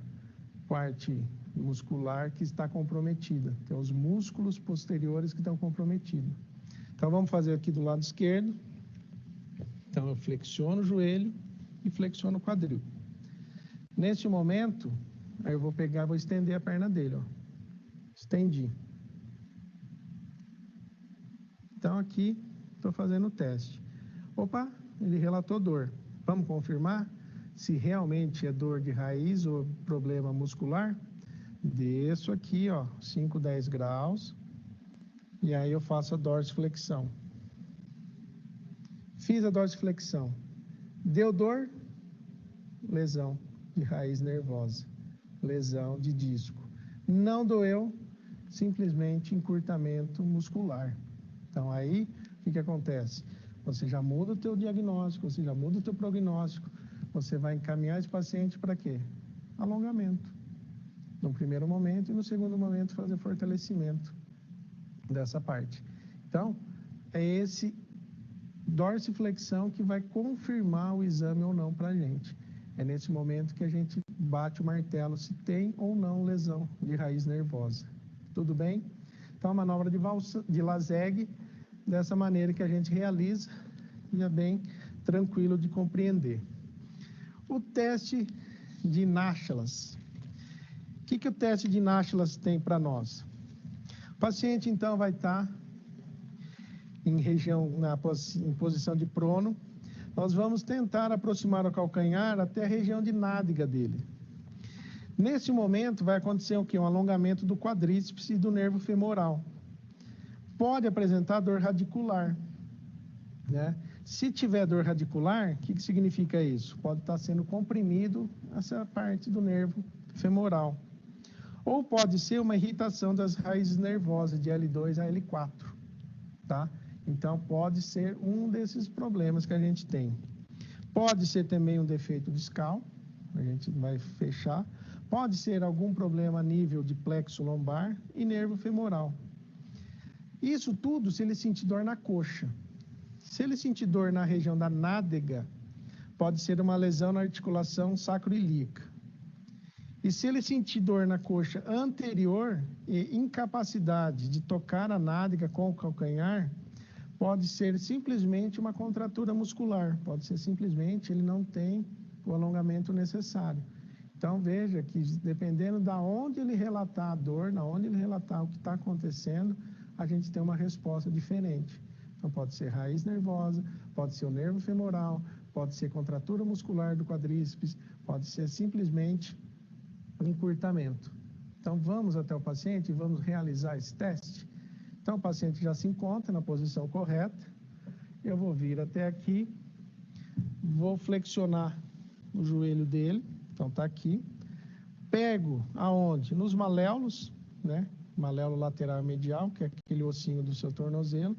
parte muscular que está comprometida. Tem os músculos posteriores que estão comprometidos. Então, vamos fazer aqui do lado esquerdo. Então, eu flexiono o joelho e flexiono o quadril. Neste momento, aí eu vou pegar, vou estender a perna dele, ó. Estendi. Então, aqui, estou fazendo o teste. Opa, ele relatou dor. Vamos confirmar se realmente é dor de raiz ou problema muscular? Desço aqui, ó, 5, 10 graus. E aí eu faço a dorsiflexão. Fiz a dorsiflexão. Deu dor? Lesão de raiz nervosa. Lesão de disco. Não doeu? Simplesmente encurtamento muscular. Então aí, o que acontece? Você já muda o teu diagnóstico, você já muda o teu prognóstico. Você vai encaminhar esse paciente para quê? Alongamento. No primeiro momento e no segundo momento fazer fortalecimento dessa parte. Então, é esse dorsiflexão que vai confirmar o exame ou não para a gente. É nesse momento que a gente bate o martelo se tem ou não lesão de raiz nervosa. Tudo bem? Então, a manobra de Lazeg, dessa maneira que a gente realiza, e é bem tranquilo de compreender. O teste de Nachelas. O que o teste de Nachelas tem para nós? O paciente, então, vai estar em posição de prono. Nós vamos tentar aproximar o calcanhar até a região de nádega dele. Nesse momento, vai acontecer o quê? Um alongamento do quadríceps e do nervo femoral. Pode apresentar dor radicular, né? Se tiver dor radicular, o que significa isso? Pode estar sendo comprimido essa parte do nervo femoral. Ou pode ser uma irritação das raízes nervosas de L2 a L4, tá? Então, pode ser um desses problemas que a gente tem. Pode ser também um defeito discal, a gente vai fechar. Pode ser algum problema a nível de plexo lombar e nervo femoral. Isso tudo se ele sentir dor na coxa. Se ele sentir dor na região da nádega, pode ser uma lesão na articulação sacroiliaca. E se ele sentir dor na coxa anterior e incapacidade de tocar a nádega com o calcanhar, pode ser simplesmente uma contratura muscular. Pode ser simplesmente ele não tem o alongamento necessário. Então, veja que dependendo de onde ele relatar a dor, na onde ele relatar o que está acontecendo, a gente tem uma resposta diferente. Então, pode ser raiz nervosa, pode ser o nervo femoral, pode ser contratura muscular do quadríceps, pode ser simplesmente encurtamento. Então, vamos até o paciente e vamos realizar esse teste. Então, o paciente já se encontra na posição correta. Eu vou vir até aqui, vou flexionar o joelho dele. Então, tá aqui. Pego aonde? Nos maléolos, né? Maléolo lateral medial, que é aquele ossinho do seu tornozelo.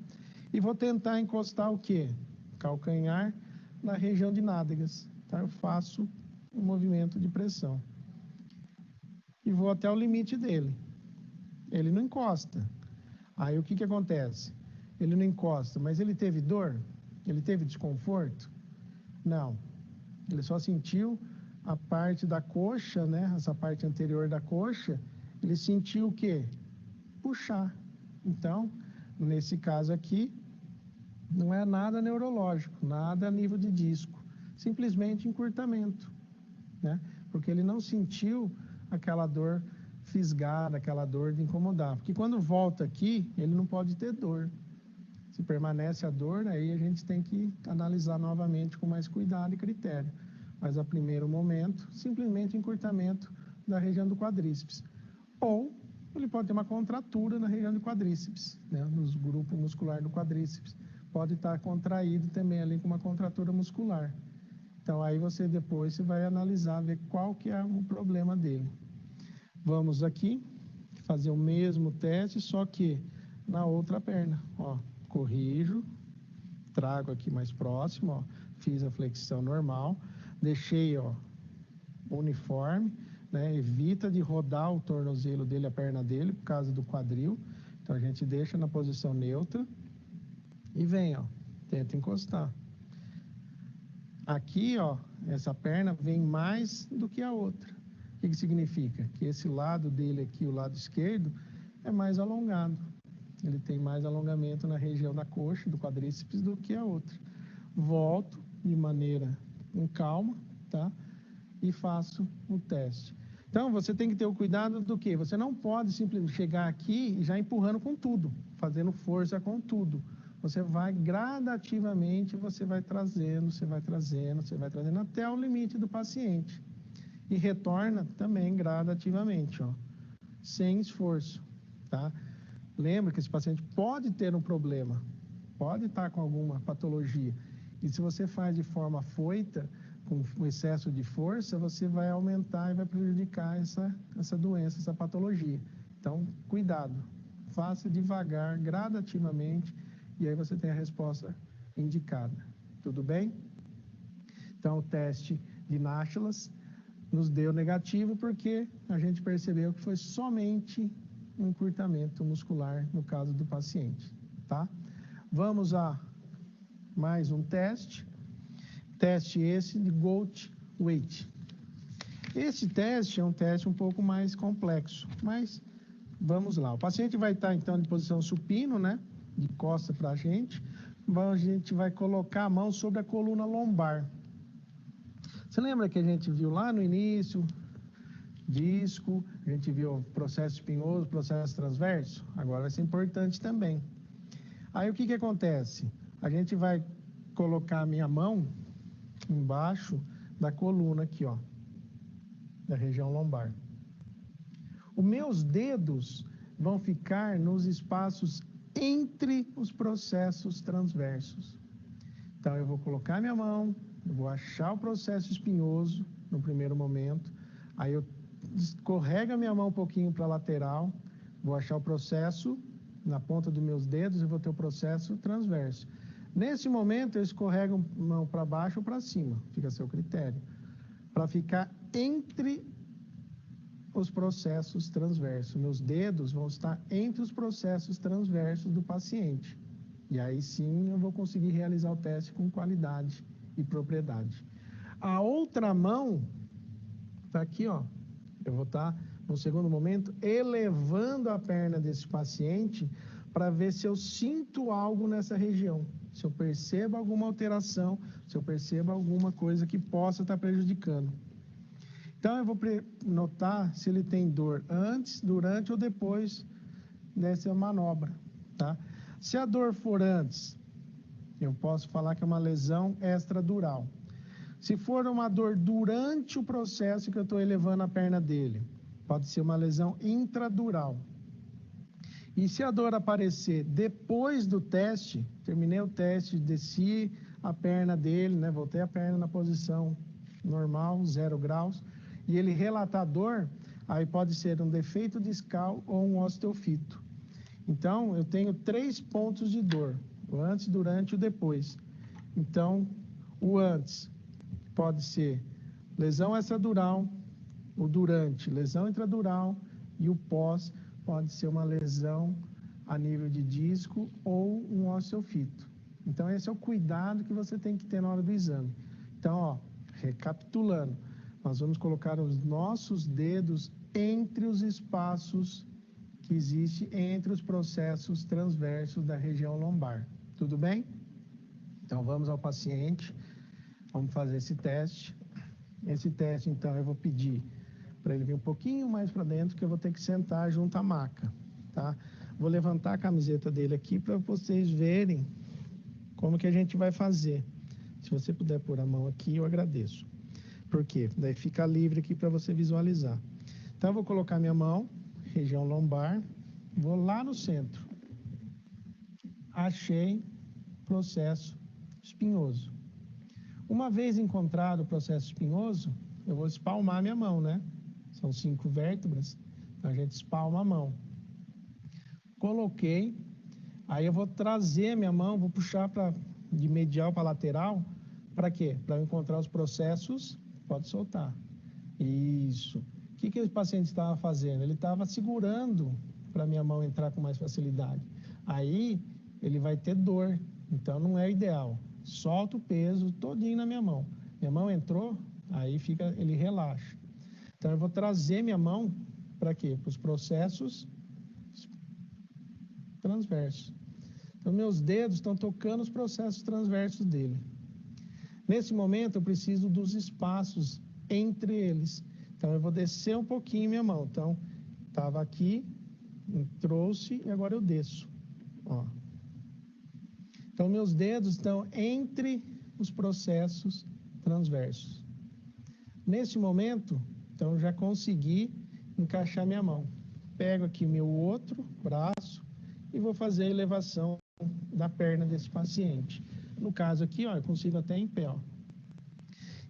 E vou tentar encostar o quê? Calcanhar na região de nádegas. Então, eu faço um movimento de pressão. E vou até o limite dele. Ele não encosta. Aí, o que acontece? Ele não encosta, mas ele teve dor? Ele teve desconforto? Não. Ele só sentiu a parte da coxa, né? Essa parte anterior da coxa, ele sentiu o quê? Puxar. Então, nesse caso aqui, não é nada neurológico, nada a nível de disco, simplesmente encurtamento, né? Porque ele não sentiu aquela dor fisgada, aquela dor de incomodar. Porque quando volta aqui, ele não pode ter dor. Se permanece a dor, aí a gente tem que analisar novamente com mais cuidado e critério. Mas a primeiro momento, simplesmente encurtamento da região do quadríceps. Ou ele pode ter uma contratura na região do quadríceps, né? Nos grupos musculares do quadríceps. Pode estar contraído também ali com uma contratura muscular. Então, aí você depois vai analisar, ver qual que é o problema dele. Vamos aqui fazer o mesmo teste, só que na outra perna, ó. Corrijo, trago aqui mais próximo, ó. Fiz a flexão normal, deixei, ó, uniforme, né? Evita de rodar o tornozelo dele, a perna dele, por causa do quadril. Então a gente deixa na posição neutra e vem, ó, tenta encostar. Aqui, ó, essa perna vem mais do que a outra. O que significa? Que esse lado dele aqui, o lado esquerdo, é mais alongado. Ele tem mais alongamento na região da coxa, do quadríceps, do que a outra. Volto de maneira com calma, tá? E faço o teste. Então, você tem que ter o cuidado do quê? Você não pode simplesmente chegar aqui e já empurrando com tudo, fazendo força com tudo. Você vai gradativamente, você vai trazendo até o limite do paciente. E retorna também gradativamente, ó, sem esforço, tá? Lembra que esse paciente pode ter um problema, pode estar com alguma patologia. E se você faz de forma afoita, com excesso de força, você vai aumentar e vai prejudicar essa doença, essa patologia. Então, cuidado, faça devagar, gradativamente, e aí você tem a resposta indicada. Tudo bem? Então, o teste de Naegeli nos deu negativo porque a gente percebeu que foi somente um encurtamento muscular no caso do paciente, tá? Vamos a mais um teste. Teste esse de Goat Weight. Esse teste é um teste um pouco mais complexo, mas vamos lá. O paciente vai estar, então, de posição supino, né? De costa para a gente. A gente vai colocar a mão sobre a coluna lombar. Você lembra que a gente viu lá no início, disco, a gente viu processo espinhoso, processo transverso? Agora vai ser importante também. Aí o que acontece? A gente vai colocar a minha mão embaixo da coluna aqui, ó, da região lombar. Os meus dedos vão ficar nos espaços entre os processos transversos. Então, eu vou colocar minha mão, eu vou achar o processo espinhoso no primeiro momento, aí eu escorrego a minha mão um pouquinho para a lateral, vou achar o processo na ponta dos meus dedos e vou ter o processo transverso. Nesse momento, eu escorrego a mão para baixo ou para cima, fica a seu critério, para ficar entre os processos transversos. Meus dedos vão estar entre os processos transversos do paciente. E aí sim eu vou conseguir realizar o teste com qualidade e propriedade. A outra mão está aqui, ó. Eu vou estar, no segundo momento, elevando a perna desse paciente para ver se eu sinto algo nessa região. Se eu percebo alguma alteração, se eu percebo alguma coisa que possa estar prejudicando. Então, eu vou notar se ele tem dor antes, durante ou depois dessa manobra, tá? Se a dor for antes, eu posso falar que é uma lesão extradural. Se for uma dor durante o processo que eu estou elevando a perna dele, pode ser uma lesão intradural. E se a dor aparecer depois do teste, terminei o teste, desci a perna dele, né, voltei a perna na posição normal, 0 graus, e ele relatar dor, aí pode ser um defeito discal ou um osteofito. Então, eu tenho 3 pontos de dor, o antes, durante e o depois. Então, o antes pode ser lesão extradural, o durante, lesão intradural, e o pós pode ser uma lesão a nível de disco ou um osteofito. Então, esse é o cuidado que você tem que ter na hora do exame. Então, ó, recapitulando, nós vamos colocar os nossos dedos entre os espaços que existem entre os processos transversos da região lombar. Tudo bem? Então, vamos ao paciente, vamos fazer esse teste. Esse teste, então, eu vou pedir para ele vir um pouquinho mais para dentro, que eu vou ter que sentar junto à maca, tá? Vou levantar a camiseta dele aqui para vocês verem como que a gente vai fazer. Se você puder pôr a mão aqui, eu agradeço. Por quê? Daí fica livre aqui para você visualizar. Então, eu vou colocar minha mão, região lombar, vou lá no centro. Achei processo espinhoso. Uma vez encontrado o processo espinhoso, eu vou espalmar minha mão, né? São 5 vértebras. A gente espalma a mão. Coloquei, aí eu vou trazer a minha mão, vou puxar de medial para lateral, para quê? Para eu encontrar os processos, pode soltar. Isso. O que esse paciente estava fazendo? Ele estava segurando para a minha mão entrar com mais facilidade. Aí, ele vai ter dor, então não é ideal. Solta o peso todinho na minha mão. Minha mão entrou, aí ele relaxa. Então, eu vou trazer minha mão para quê? Para os processos transversos. Então, meus dedos estão tocando os processos transversos dele. Nesse momento, eu preciso dos espaços entre eles. Então, eu vou descer um pouquinho minha mão. Então, estava aqui, trouxe e agora eu desço. Ó. Então, meus dedos estão entre os processos transversos. Nesse momento, então, já consegui encaixar minha mão. Pego aqui meu outro braço e vou fazer a elevação da perna desse paciente. No caso aqui, ó, eu consigo até em pé, ó.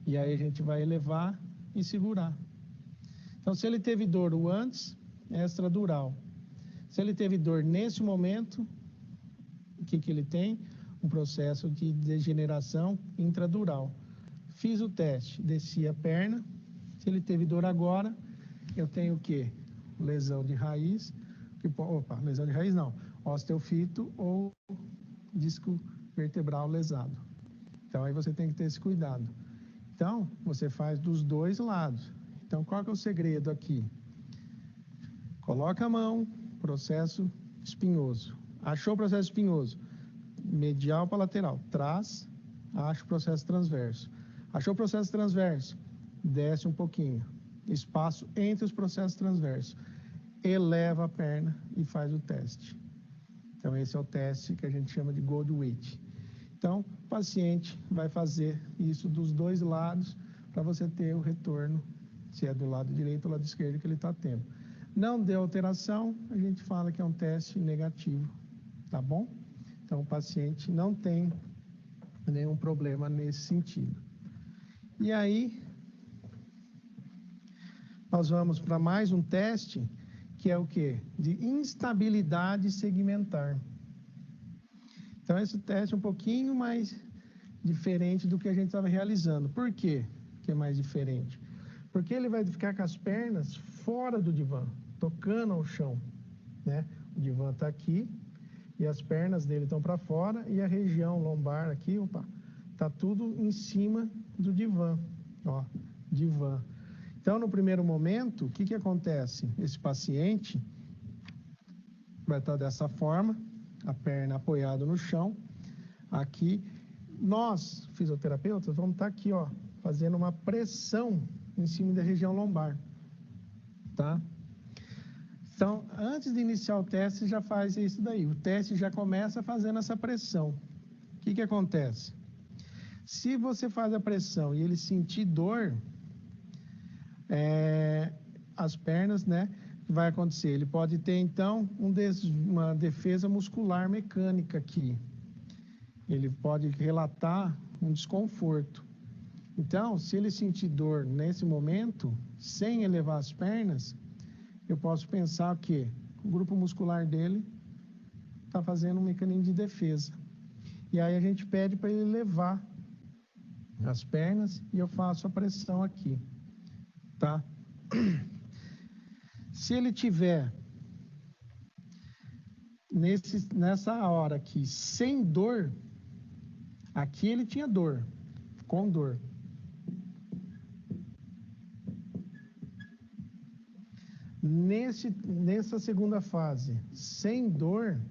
E aí a gente vai elevar e segurar. Então, se ele teve dor o antes, é extradural. Se ele teve dor nesse momento, o que ele tem? Um processo de degeneração intradural. Fiz o teste, desci a perna. Se ele teve dor agora, eu tenho o quê? Lesão de raiz. Lesão de raiz não. Osteofito ou disco vertebral lesado. Então, aí você tem que ter esse cuidado. Então, você faz dos dois lados. Então, qual que é o segredo aqui? Coloca a mão, processo espinhoso. Achou o processo espinhoso? Medial para lateral. Traz, acha o processo transverso. Achou o processo transverso? Desce um pouquinho. Espaço entre os processos transversos. Eleva a perna e faz o teste. Então, esse é o teste que a gente chama de Goldwich. Então, o paciente vai fazer isso dos dois lados para você ter o retorno, se é do lado direito ou do lado esquerdo que ele está tendo. Não deu alteração, a gente fala que é um teste negativo, tá bom? Então, o paciente não tem nenhum problema nesse sentido. E aí, nós vamos para mais um teste, que é o quê? De instabilidade segmentar. Então, esse teste é um pouquinho mais diferente do que a gente estava realizando. Por quê que é mais diferente? Porque ele vai ficar com as pernas fora do divã, tocando ao chão, né? O divã está aqui e as pernas dele estão para fora e a região lombar aqui, está tudo em cima do divã, ó, divã. Então, no primeiro momento, o que acontece? Esse paciente vai estar dessa forma, a perna apoiada no chão. Aqui, nós, fisioterapeutas, vamos estar aqui, ó, fazendo uma pressão em cima da região lombar, tá? Então, antes de iniciar o teste, já faz isso daí. O teste já começa fazendo essa pressão. O que acontece? Se você faz a pressão e ele sentir dor, as pernas, né? Vai acontecer? Ele pode ter, então, uma defesa muscular mecânica aqui. Ele pode relatar um desconforto. Então, se ele sentir dor nesse momento, sem elevar as pernas, eu posso pensar que o grupo muscular dele está fazendo um mecanismo de defesa. E aí a gente pede para ele levar as pernas e eu faço a pressão aqui, tá? Se ele tiver nessa hora aqui sem dor, aqui ele tinha dor, com dor. Nessa segunda fase, sem dor,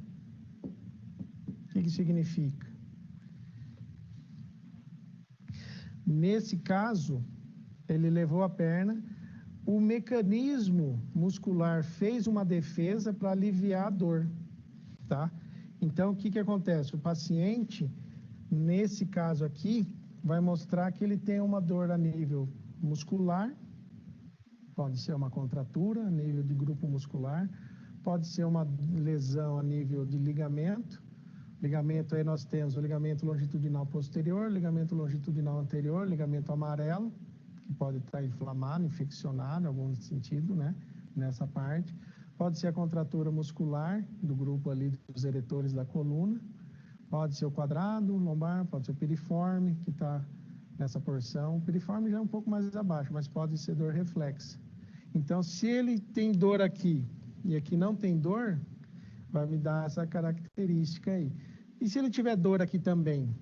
o que significa? Nesse caso, ele levou a perna, o mecanismo muscular fez uma defesa para aliviar a dor, tá? Então, o que acontece? O paciente, nesse caso aqui, vai mostrar que ele tem uma dor a nível muscular, pode ser uma contratura a nível de grupo muscular, pode ser uma lesão a nível de ligamento. Ligamento, aí nós temos o ligamento longitudinal posterior, ligamento longitudinal anterior, ligamento amarelo, que pode estar inflamado, infeccionado em algum sentido, né? nessa parte. Pode ser a contratura muscular do grupo ali dos eretores da coluna, pode ser o quadrado lombar, pode ser o piriforme, que está nessa porção. O piriforme já é um pouco mais abaixo, mas pode ser dor reflexa. Então, se ele tem dor aqui e aqui não tem dor, vai me dar essa característica aí. E se ele tiver dor aqui também,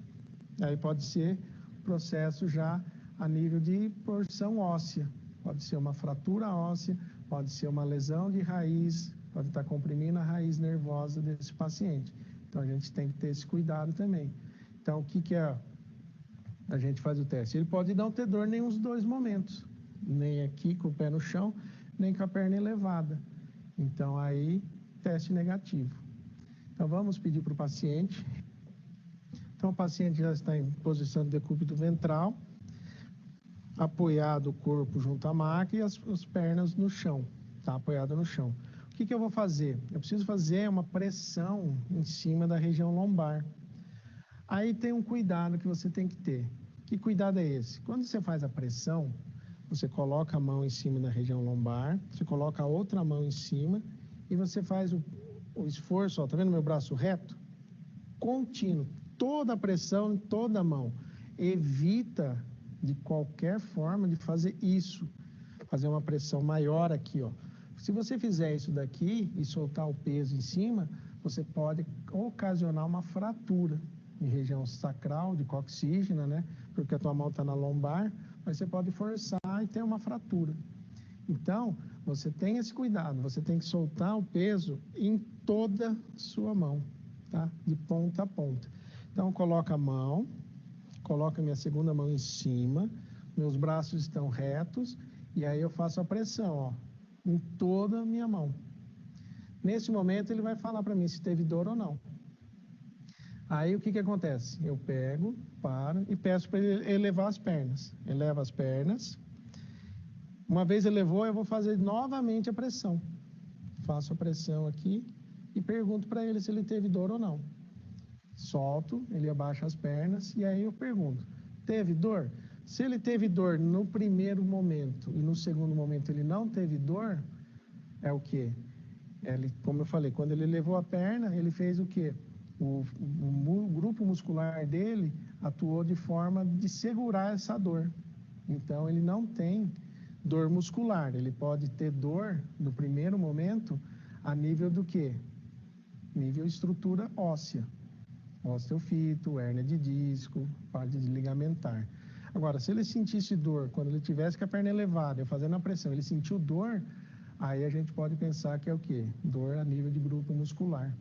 aí pode ser processo já a nível de porção óssea. Pode ser uma fratura óssea, pode ser uma lesão de raiz, pode estar comprimindo a raiz nervosa desse paciente. Então, a gente tem que ter esse cuidado também. Então, o que é? A gente faz o teste. Ele pode não ter dor em nenhum dos dois momentos, nem aqui com o pé no chão, nem com a perna elevada. Então, aí, teste negativo. Então, vamos pedir para o paciente. Então, o paciente já está em posição de decúbito ventral, apoiado o corpo junto à maca e as pernas no chão, tá? Apoiado no chão. O que eu vou fazer? Eu preciso fazer uma pressão em cima da região lombar. Aí tem um cuidado que você tem que ter. Que cuidado é esse? Quando você faz a pressão, você coloca a mão em cima da região lombar, você coloca a outra mão em cima e você faz o esforço, ó, tá vendo meu braço reto? Contínuo, toda a pressão em toda a mão. Evita de qualquer forma de fazer isso, fazer uma pressão maior aqui, ó. Se você fizer isso daqui e soltar o peso em cima, você pode ocasionar uma fratura em região sacral, de coxígena, né? Porque a tua mão está na lombar, mas você pode forçar e ter uma fratura. Então, você tem esse cuidado, você tem que soltar o peso em toda a sua mão, tá? De ponta a ponta. Então, coloca a mão, coloca a minha segunda mão em cima, meus braços estão retos, e aí eu faço a pressão, ó, em toda a minha mão. Nesse momento, ele vai falar para mim se teve dor ou não. Aí, o que acontece? Eu pego, paro e peço para ele elevar as pernas. Eleva as pernas. Uma vez elevou, eu vou fazer novamente a pressão. Faço a pressão aqui e pergunto para ele se ele teve dor ou não. Solto, ele abaixa as pernas e aí eu pergunto, teve dor? Se ele teve dor no primeiro momento e no segundo momento ele não teve dor, é o quê? Ele, como eu falei, quando ele levou a perna, ele fez o quê? O grupo muscular dele atuou de forma de segurar essa dor. Então, ele não tem dor muscular. Ele pode ter dor no primeiro momento a nível do quê? Nível estrutura óssea. Osteofito, hérnia de disco, parte de ligamentar. Agora, se ele sentisse dor, quando ele tivesse com a perna elevada, eu fazendo a pressão, ele sentiu dor, aí a gente pode pensar que é o quê? Dor a nível de grupo muscular,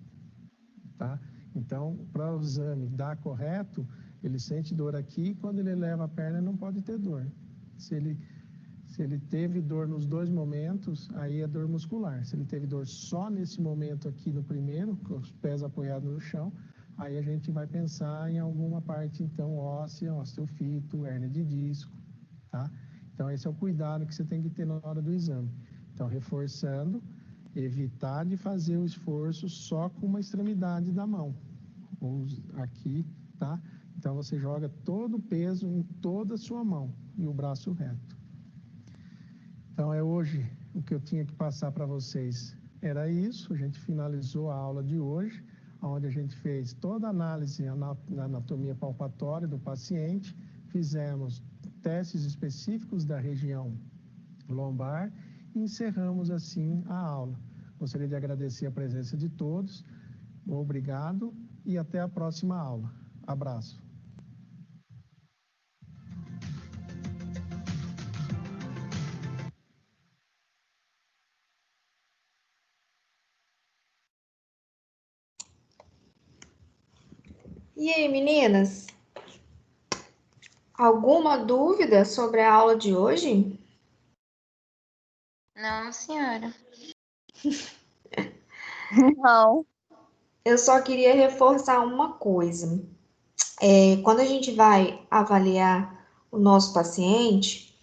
tá? Então, para o exame dar correto, ele sente dor aqui, quando ele eleva a perna não pode ter dor. Se ele teve dor nos dois momentos, aí é dor muscular. Se ele teve dor só nesse momento aqui no primeiro, com os pés apoiados no chão, aí a gente vai pensar em alguma parte, então, óssea, osteofito, hérnia de disco, tá? Então, esse é o cuidado que você tem que ter na hora do exame. Então, reforçando, evitar de fazer o esforço só com uma extremidade da mão, ou aqui, tá? Então, você joga todo o peso em toda a sua mão e o braço reto. Então, hoje o que eu tinha que passar para vocês era isso. A gente finalizou a aula de hoje, onde a gente fez toda a análise da anatomia palpatória do paciente, fizemos testes específicos da região lombar e encerramos assim a aula. Gostaria de agradecer a presença de todos, obrigado e até a próxima aula. Abraço. E aí, meninas? Alguma dúvida sobre a aula de hoje? Não, senhora. Não. Eu só queria reforçar uma coisa. Quando a gente vai avaliar o nosso paciente,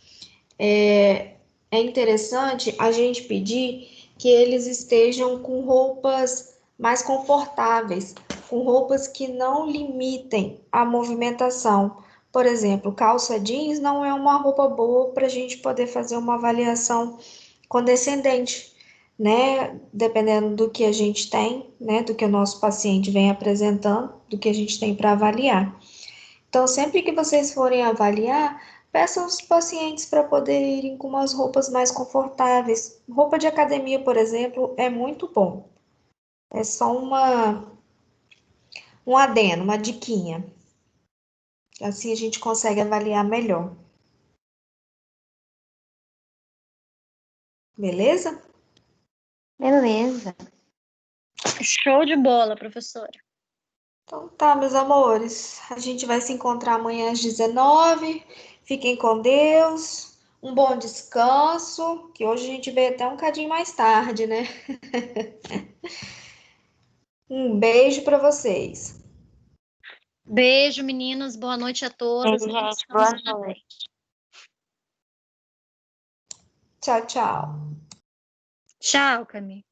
é interessante a gente pedir que eles estejam com roupas mais confortáveis, com roupas que não limitem a movimentação. Por exemplo, calça jeans não é uma roupa boa para a gente poder fazer uma avaliação condescendente, né? Dependendo do que a gente tem, né? Do que o nosso paciente vem apresentando, do que a gente tem para avaliar. Então, sempre que vocês forem avaliar, peçam os pacientes para poder irem com umas roupas mais confortáveis. Roupa de academia, por exemplo, é muito bom. É só um adeno, uma diquinha. Assim a gente consegue avaliar melhor. Beleza? Beleza. Show de bola, professora. Então tá, meus amores. A gente vai se encontrar amanhã às 19. Fiquem com Deus. Um bom descanso, que hoje a gente veio até um cadinho mais tarde, né? Um beijo para vocês. Beijo, meninos. Boa noite a todos. Beijo, gente. Boa noite. Tchau, tchau. Tchau, Camille.